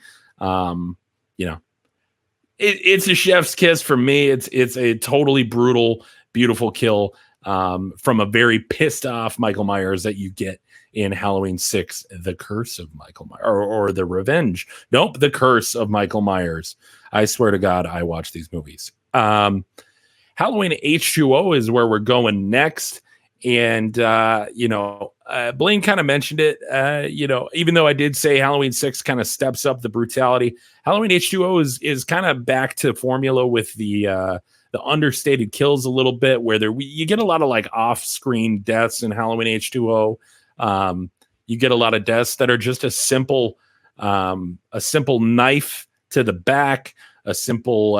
S2: It's a chef's kiss for me. It's a totally brutal, beautiful kill from a very pissed off Michael Myers that you get in Halloween 6, The Curse of Michael Myers, or The Revenge. Nope, The Curse of Michael Myers. I swear to God, I watch these movies. Halloween H2O is where we're going next. And, Blaine kind of mentioned it, even though I did say Halloween 6 kind of steps up the brutality, Halloween H2O is kind of back to formula with the understated kills a little bit, where you get a lot of like off-screen deaths in Halloween H2O. You get a lot of deaths that are just a simple knife to the back, a simple,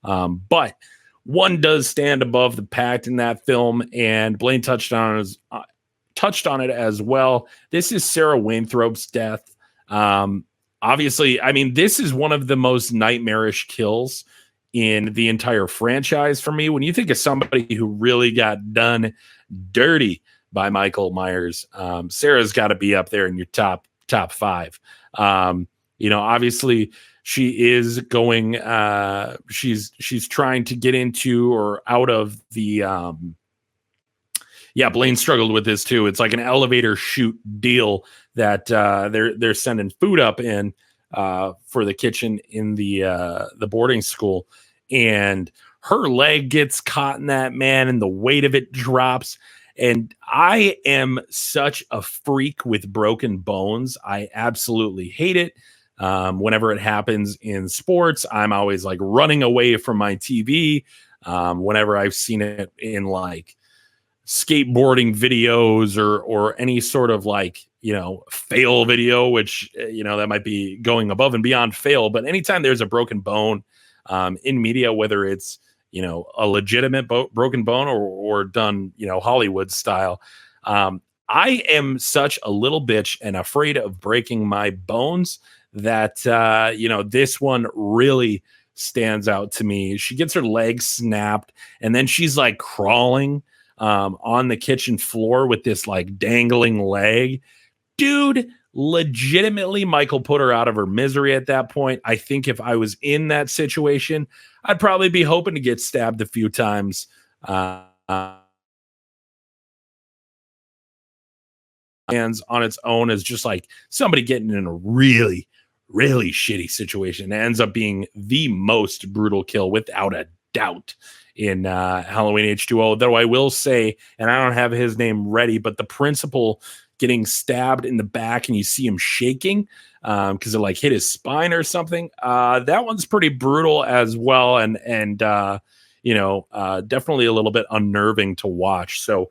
S2: but one does stand above the pact in that film, and Blaine touched on it as well. This is Sarah Wainthrope's death. Obviously, I mean, this is one of the most nightmarish kills in the entire franchise for me. When you think of somebody who really got done dirty by Michael Myers, Sarah's got to be up there in your top 5. Obviously, she is going. She's trying to get into or out of the. Blaine struggled with this too. It's like an elevator chute deal that they're sending food up in for the kitchen in the boarding school, and her leg gets caught in that, man, and the weight of it drops. And I am such a freak with broken bones. I absolutely hate it. Whenever it happens in sports, I'm always like running away from my TV. Whenever I've seen it in like skateboarding videos or any sort of like, fail video, which, that might be going above and beyond fail. But anytime there's a broken bone in media, whether it's, a legitimate broken bone or done, Hollywood style, I am such a little bitch and afraid of breaking my bones that, this one really stands out to me. She gets her leg snapped and then she's like crawling on the kitchen floor with this like dangling leg. Dude, legitimately, Michael put her out of her misery at that point. I think if I was in that situation, I'd probably be hoping to get stabbed a few times. Hands on its own as just like somebody getting in a really, really shitty situation. It ends up being the most brutal kill without a doubt in Halloween H2O. Though I will say, and I don't have his name ready, but the principal getting stabbed in the back and you see him shaking because it like hit his spine or something. That one's pretty brutal as well, and definitely a little bit unnerving to watch. So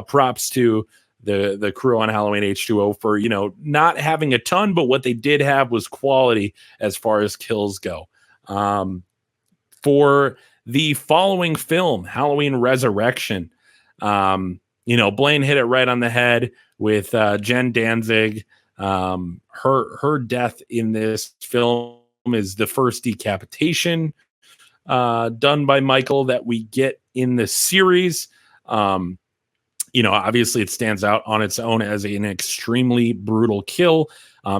S2: props to the crew on Halloween H2O for not having a ton, but what they did have was quality as far as kills go. For the following film, Halloween Resurrection, Blaine hit it right on the head with Jen Danzig. Her death in this film is the first decapitation done by Michael that we get in the series. Obviously it stands out on its own as an extremely brutal kill.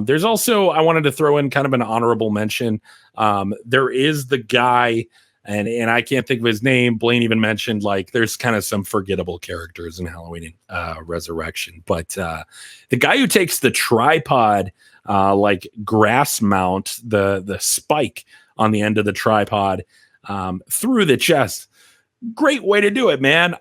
S2: There's also, I wanted to throw in kind of an honorable mention. There is the guy, and I can't think of his name. Blaine even mentioned like there's kind of some forgettable characters in Halloween Resurrection, but the guy who takes the tripod like grass mount, the spike on the end of the tripod through the chest. Great way to do it, man.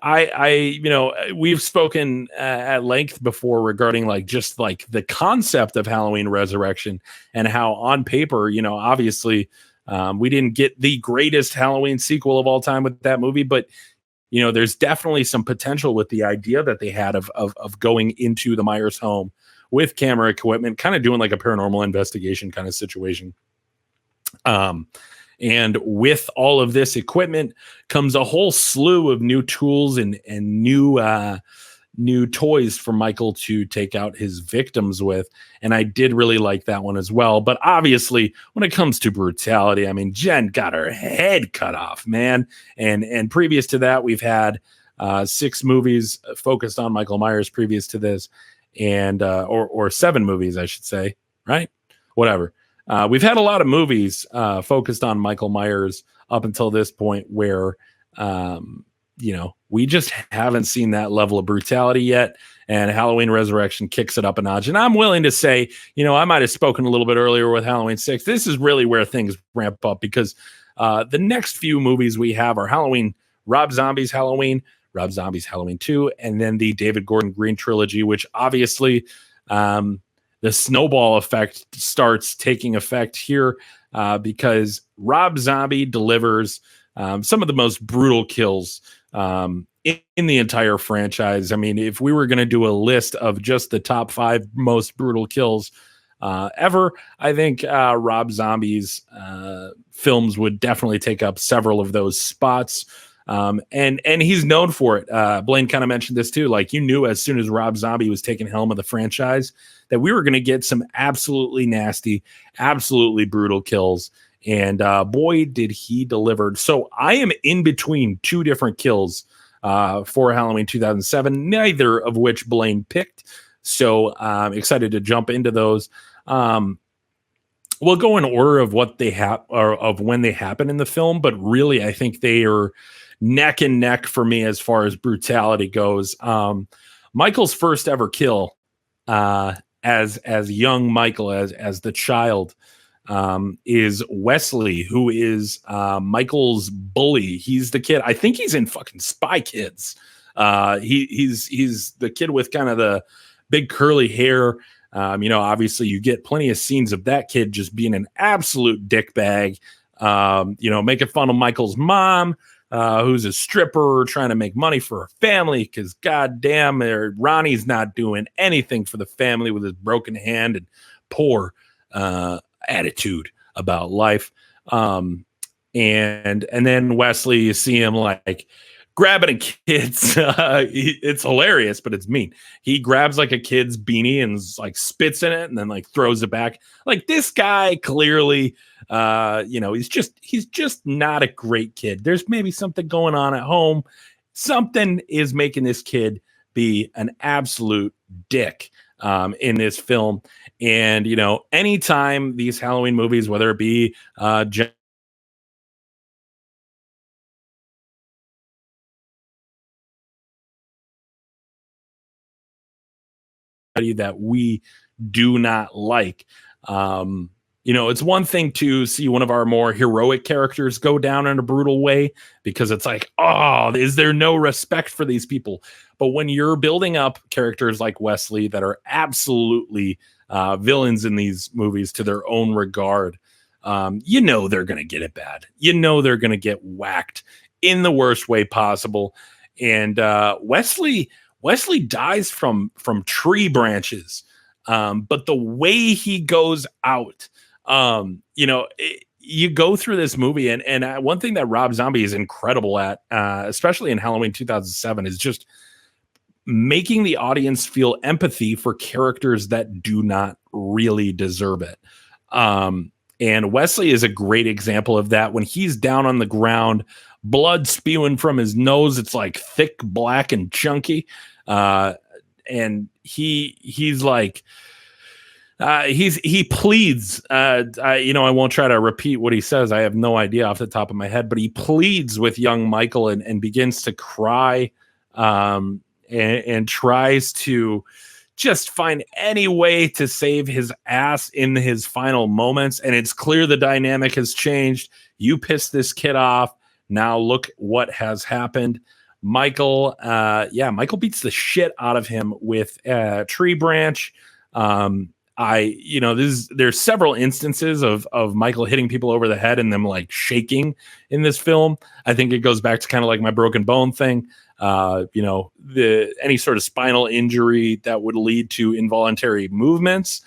S2: We've spoken at length before regarding like just like the concept of Halloween Resurrection and how on paper, obviously we didn't get the greatest Halloween sequel of all time with that movie, but there's definitely some potential with the idea that they had of going into the Myers home with camera equipment, kind of doing like a paranormal investigation kind of situation. And with all of this equipment comes a whole slew of new tools and new toys for Michael to take out his victims with. And I did really like that one as well. But obviously, when it comes to brutality, I mean, Jen got her head cut off, man. And previous to that, we've had 6 movies focused on Michael Myers previous to this, and or 7 movies, I should say, right? Whatever. We've had a lot of movies focused on Michael Myers up until this point where, we just haven't seen that level of brutality yet. And Halloween Resurrection kicks it up a notch. And I'm willing to say, I might have spoken a little bit earlier with Halloween 6. This is really where things ramp up because the next few movies we have are Rob Zombie's Halloween 2, and then the David Gordon Green trilogy, which obviously the snowball effect starts taking effect here because Rob Zombie delivers some of the most brutal kills in the entire franchise. I mean, if we were going to do a list of just the top 5 most brutal kills ever, I think Rob Zombie's films would definitely take up several of those spots. And he's known for it. Blaine kind of mentioned this too. Like, you knew as soon as Rob Zombie was taking helm of the franchise that we were going to get some absolutely nasty, absolutely brutal kills. And boy, did he deliver. So I am in between 2 different kills for Halloween 2007, neither of which Blaine picked. So I'm excited to jump into those. We'll go in order of what they have or of when they happen in the film, but really I think they are neck and neck for me as far as brutality goes. Michael's first ever kill as young Michael, as the child, is Wesley, who is Michael's bully. He's the kid. I think he's in fucking Spy Kids. He's the kid with kind of the big curly hair. Obviously you get plenty of scenes of that kid just being an absolute dickbag, making fun of Michael's mom, who's a stripper trying to make money for her family because goddamn, Ronnie's not doing anything for the family with his broken hand and poor attitude about life. And then Wesley, you see him like grabbing a kid's it's hilarious, but it's mean. He grabs like a kid's beanie and like spits in it and then like throws it back. Like this guy clearly he's just not a great kid. There's maybe something going on at home. Something is making this kid be an absolute dick in this film. And anytime these Halloween movies, whether it be that we do not like. It's one thing to see one of our more heroic characters go down in a brutal way because it's like, oh, is there no respect for these people? But when you're building up characters like Wesley that are absolutely villains in these movies to their own regard, they're going to get it bad. They're going to get whacked in the worst way possible. And Wesley dies from tree branches. But the way he goes out, you go through this movie and one thing that Rob Zombie is incredible at, especially in Halloween 2007, is just making the audience feel empathy for characters that do not really deserve it. And Wesley is a great example of that. When he's down on the ground, blood spewing from his nose, it's like thick, black, and chunky. And he's like, he pleads. I won't try to repeat what he says. I have no idea off the top of my head, but he pleads with young Michael and begins to cry, and tries to just find any way to save his ass in his final moments. And it's clear the dynamic has changed. You pissed this kid off. Now look what has happened. Michael beats the shit out of him with a tree branch. There's several instances of Michael hitting people over the head and them like shaking in this film. I think it goes back to kind of like my broken bone thing. Any sort of spinal injury that would lead to involuntary movements.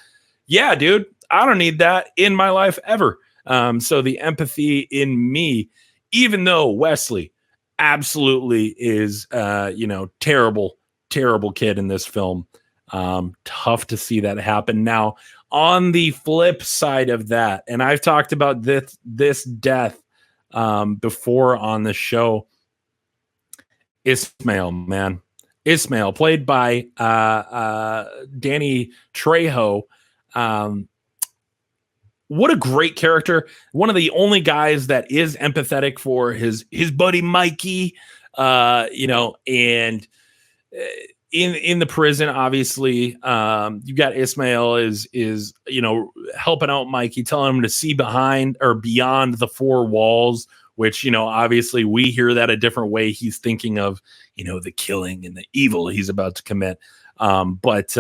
S2: Yeah, dude, I don't need that in my life ever. So the empathy in me, even though Wesley absolutely is, terrible kid in this film. Tough to see that happen. Now, on the flip side of that, and I've talked about this death before on the show, Ismail, played by Danny Trejo. What a great character. One of the only guys that is empathetic for his buddy Mikey, and in the prison, obviously, you got Ismail is helping out Mikey, telling him to see behind or beyond the four walls, which, obviously we hear that a different way. He's thinking of, the killing and the evil he's about to commit. But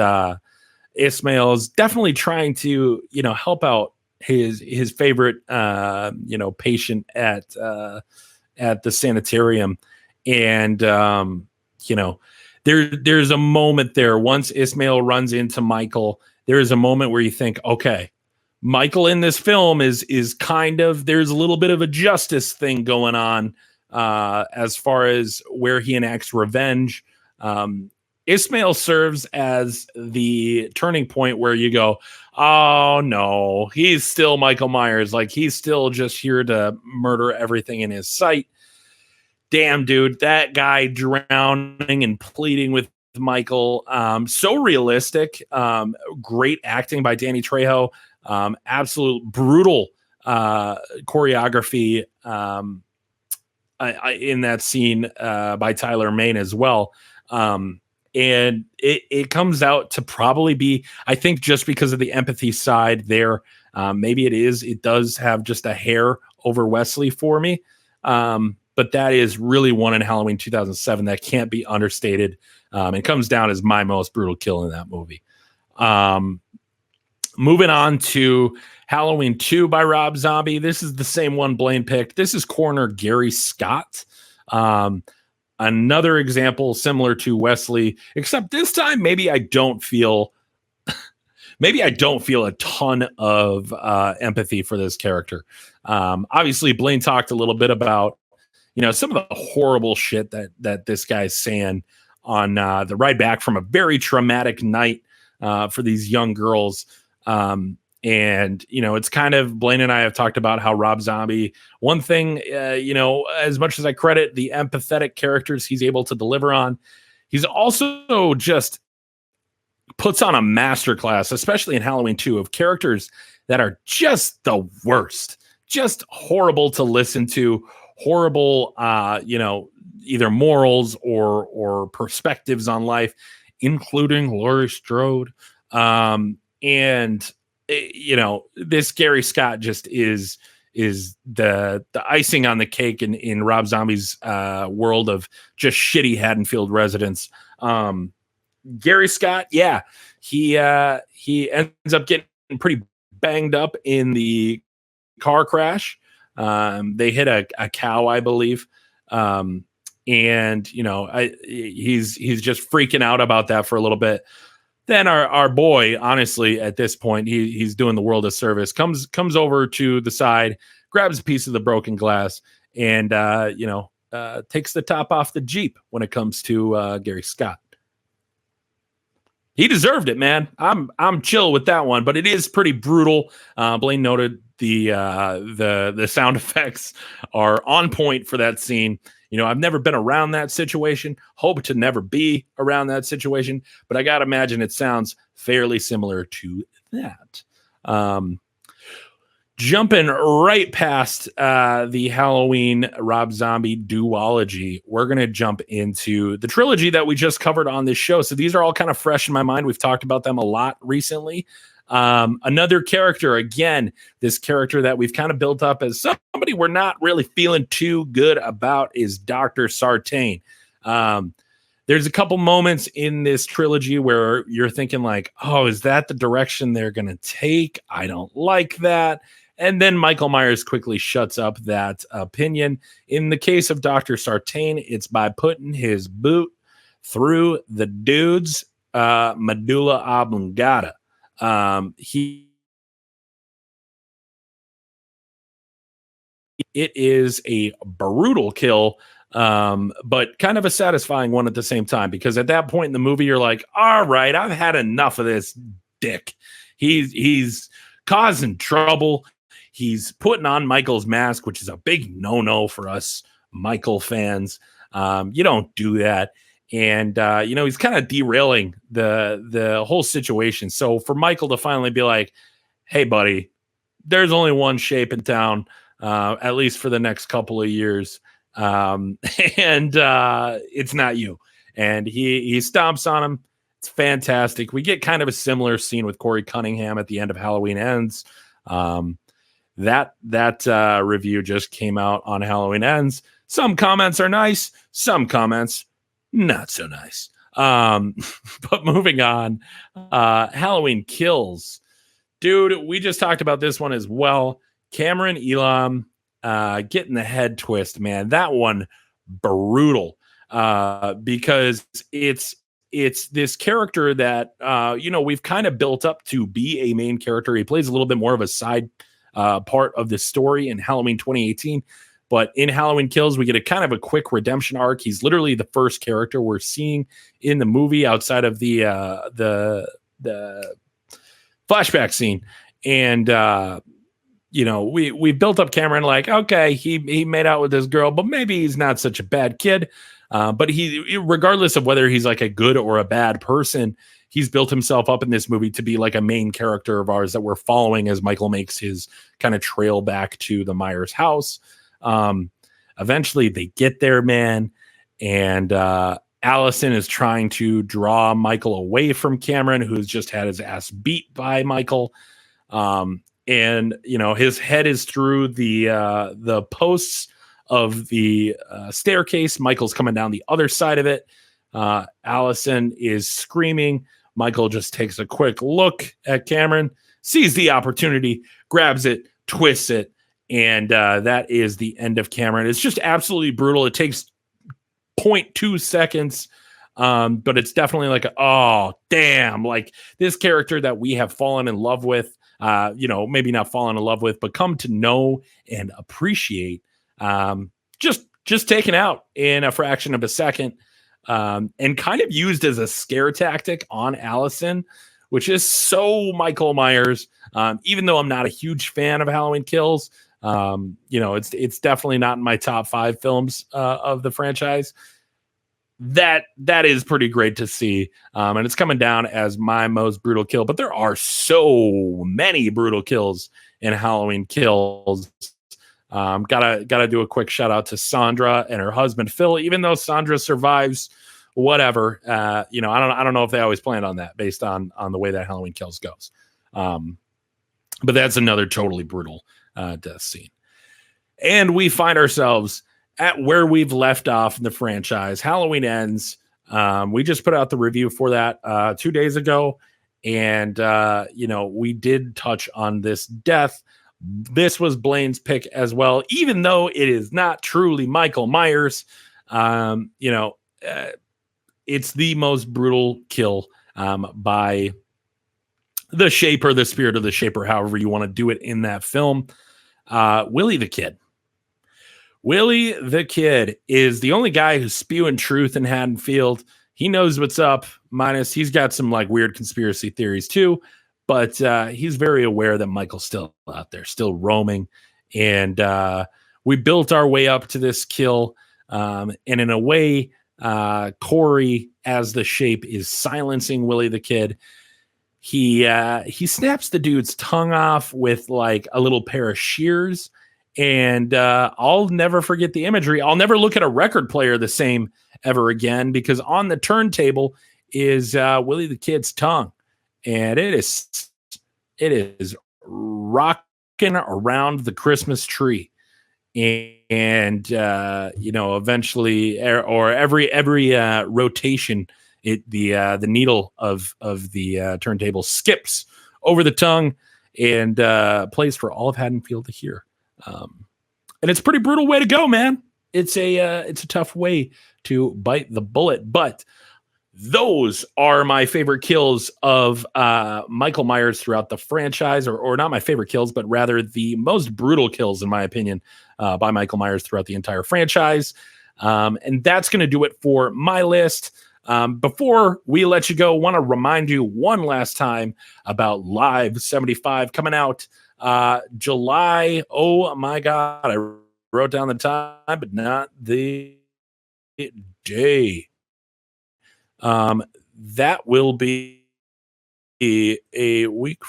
S2: Ismail is definitely trying to, help out his favorite, patient at the sanitarium. And, there's a moment there. Once Ismail runs into Michael, there is a moment where you think, okay, Michael in this film is kind of, there's a little bit of a justice thing going on as far as where he enacts revenge. Ismail serves as the turning point where you go, oh no, he's still Michael Myers. Like he's still just here to murder everything in his sight. Damn, dude, that guy drowning and pleading with Michael. So realistic. Great acting by Danny Trejo. Absolute brutal choreography in that scene by Tyler Mane as well. And it comes out to probably be, I think, just because of the empathy side there, maybe it does have just a hair over Wesley for me. But that is really one in Halloween 2007 that can't be understated. It comes down as my most brutal kill in that movie. Moving on to Halloween 2 by Rob Zombie. This is the same one Blaine picked. This is coroner Gary Scott. Another example similar to Wesley, except this time maybe I don't feel a ton of empathy for this character. Obviously, Blaine talked a little bit about some of the horrible shit that this guy's saying on the ride back from a very traumatic night for these young girls. And it's kind of, Blaine and I have talked about how Rob Zombie, one thing, as much as I credit the empathetic characters he's able to deliver on, he's also just puts on a masterclass, especially in Halloween 2, of characters that are just the worst, just horrible to listen to, horrible, either morals or perspectives on life, including Laurie Strode. This Gary Scott just is the icing on the cake in Rob Zombie's world of just shitty Haddonfield residents. Gary Scott, yeah, he ends up getting pretty banged up in the car crash. They hit a cow, I believe. He's just freaking out about that for a little bit. Then our boy, honestly, at this point, he's doing the world a service, comes over to the side, grabs a piece of the broken glass, and takes the top off the Jeep when it comes to Gary Scott. He deserved it, man. I'm chill with that one, but it is pretty brutal. Blaine noted the sound effects are on point for that scene. I've never been around that situation, hope to never be around that situation, but I got to imagine it sounds fairly similar to that. Jumping right past the Halloween Rob Zombie duology, we're going to jump into the trilogy that we just covered on this show. So these are all kind of fresh in my mind. We've talked about them a lot recently. Another character, again, this character that we've kind of built up as somebody we're not really feeling too good about, is Dr. Sartain. There's a couple moments in this trilogy where you're thinking like, oh, is that the direction they're going to take? I don't like that. And then Michael Myers quickly shuts up that opinion. In the case of Dr. Sartain, it's by putting his boot through the dude's medulla oblongata. It is a brutal kill, but kind of a satisfying one at the same time, because at that point in the movie, you're like, all right, I've had enough of this dick. He's causing trouble. He's putting on Michael's mask, which is a big no-no for us Michael fans. You don't do that. And, he's kind of derailing the whole situation. So for Michael to finally be like, hey, buddy, there's only one shape in town, at least for the next couple of years. And it's not you. And he stomps on him. It's fantastic. We get kind of a similar scene with Corey Cunningham at the end of Halloween Ends. That review just came out on Halloween Ends. Some comments are nice. Some comments not so nice. But moving on, Halloween Kills. Dude, we just talked about this one as well. Cameron Elam getting the head twist, man. That one, brutal. Because it's this character that, we've kind of built up to be a main character. He plays a little bit more of a side part of the story in Halloween 2018. But in Halloween Kills, we get a kind of a quick redemption arc. He's literally the first character we're seeing in the movie outside of the flashback scene. And, we built up Cameron like, okay, he made out with this girl, but maybe he's not such a bad kid. But he, regardless of whether he's like a good or a bad person, he's built himself up in this movie to be like a main character of ours that we're following as Michael makes his kind of trail back to the Myers house. Eventually they get there, man. And Allison is trying to draw Michael away from Cameron, who's just had his ass beat by Michael. And his head is through the posts of the staircase. Michael's coming down the other side of it. Allison is screaming. Michael just takes a quick look at Cameron, sees the opportunity, grabs it, twists it, and that is the end of Cameron. It's just absolutely brutal. It takes 0.2 seconds. But it's definitely like, oh, damn, like this character that we have fallen in love with, maybe not fallen in love with, but come to know and appreciate, just taken out in a fraction of a second, and kind of used as a scare tactic on Allison, which is so Michael Myers. Even though I'm not a huge fan of Halloween Kills, it's definitely not in my top 5 films of the franchise. That is pretty great to see. And it's coming down as my most brutal kill, but there are so many brutal kills in Halloween Kills. Gotta do a quick shout out to Sandra and her husband Phil. Even though Sandra survives, whatever, I don't know if they always planned on that based on the way that Halloween Kills goes. But that's another totally brutal death scene. And we find ourselves at where we've left off in the franchise. Halloween Ends. We just put out the review for that 2 days ago. And, we did touch on this death. This was Blaine's pick as well, even though it is not truly Michael Myers. It's the most brutal kill by the Shaper, the spirit of the Shaper, however you want to do it in that film. Willie the Kid. Willie the Kid is the only guy who's spewing truth in Haddonfield. He knows what's up, minus he's got some like weird conspiracy theories too, but he's very aware that Michael's still out there, still roaming. And we built our way up to this kill. And in a way, Corey, as the Shape, is silencing Willie the Kid. He snaps the dude's tongue off with like a little pair of shears. And I'll never forget the imagery. I'll never look at a record player the same ever again, because on the turntable is Willie the Kid's tongue. And it is rocking around the Christmas tree. And eventually, or every rotation, the needle of the turntable skips over the tongue and plays for all of Haddonfield to hear. And it's a pretty brutal way to go, man. It's a tough way to bite the bullet, but those are my favorite kills of Michael Myers throughout the franchise, or not my favorite kills, but rather the most brutal kills, in my opinion, by Michael Myers throughout the entire franchise. And that's going to do it for my list. Before we let you go, want to remind you one last time about Live 75 coming out July. Oh my God, I wrote down the time, but not the day. That will be a week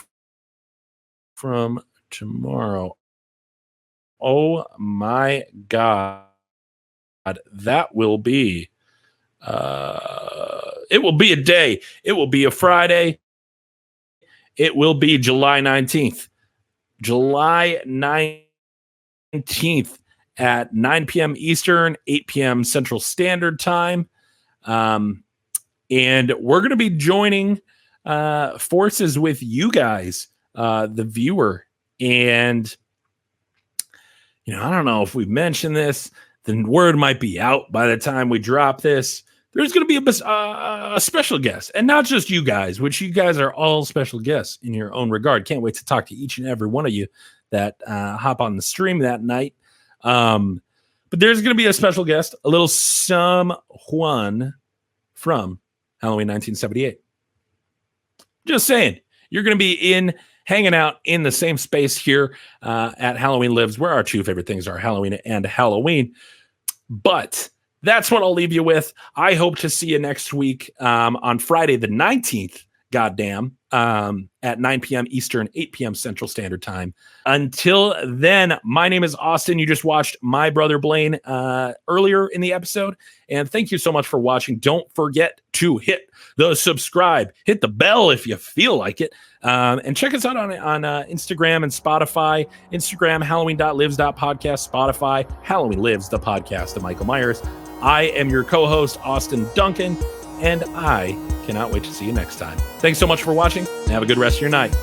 S2: from tomorrow. Oh my God. That will be, it will be a day. It will be a Friday. It will be July 19th. July 19th at 9 p.m. Eastern, 8 p.m. Central Standard Time. And we're going to be joining forces with you guys, the viewer. And, I don't know if we've mentioned this. The word might be out by the time we drop this. There's going to be a special guest, and not just you guys, which you guys are all special guests in your own regard. Can't wait to talk to each and every one of you that hop on the stream that night. But there's going to be a special guest, a little someone from Halloween 1978. Just saying, you're going to be hanging out in the same space here at Halloween Lives, where our two favorite things are Halloween and Halloween. But that's what I'll leave you with. I hope to see you next week on Friday the 19th, goddamn, at 9 p.m. Eastern, 8 p.m. Central Standard Time. Until then, my name is Austin. You just watched my brother Blaine earlier in the episode. And thank you so much for watching. Don't forget to hit the subscribe, hit the bell if you feel like it. And check us out on Instagram and Spotify. Instagram, Halloween.lives.podcast, Spotify, Halloween Lives, the podcast of Michael Myers. I am your co-host, Austin Duncan, and I cannot wait to see you next time. Thanks so much for watching, and have a good rest of your night.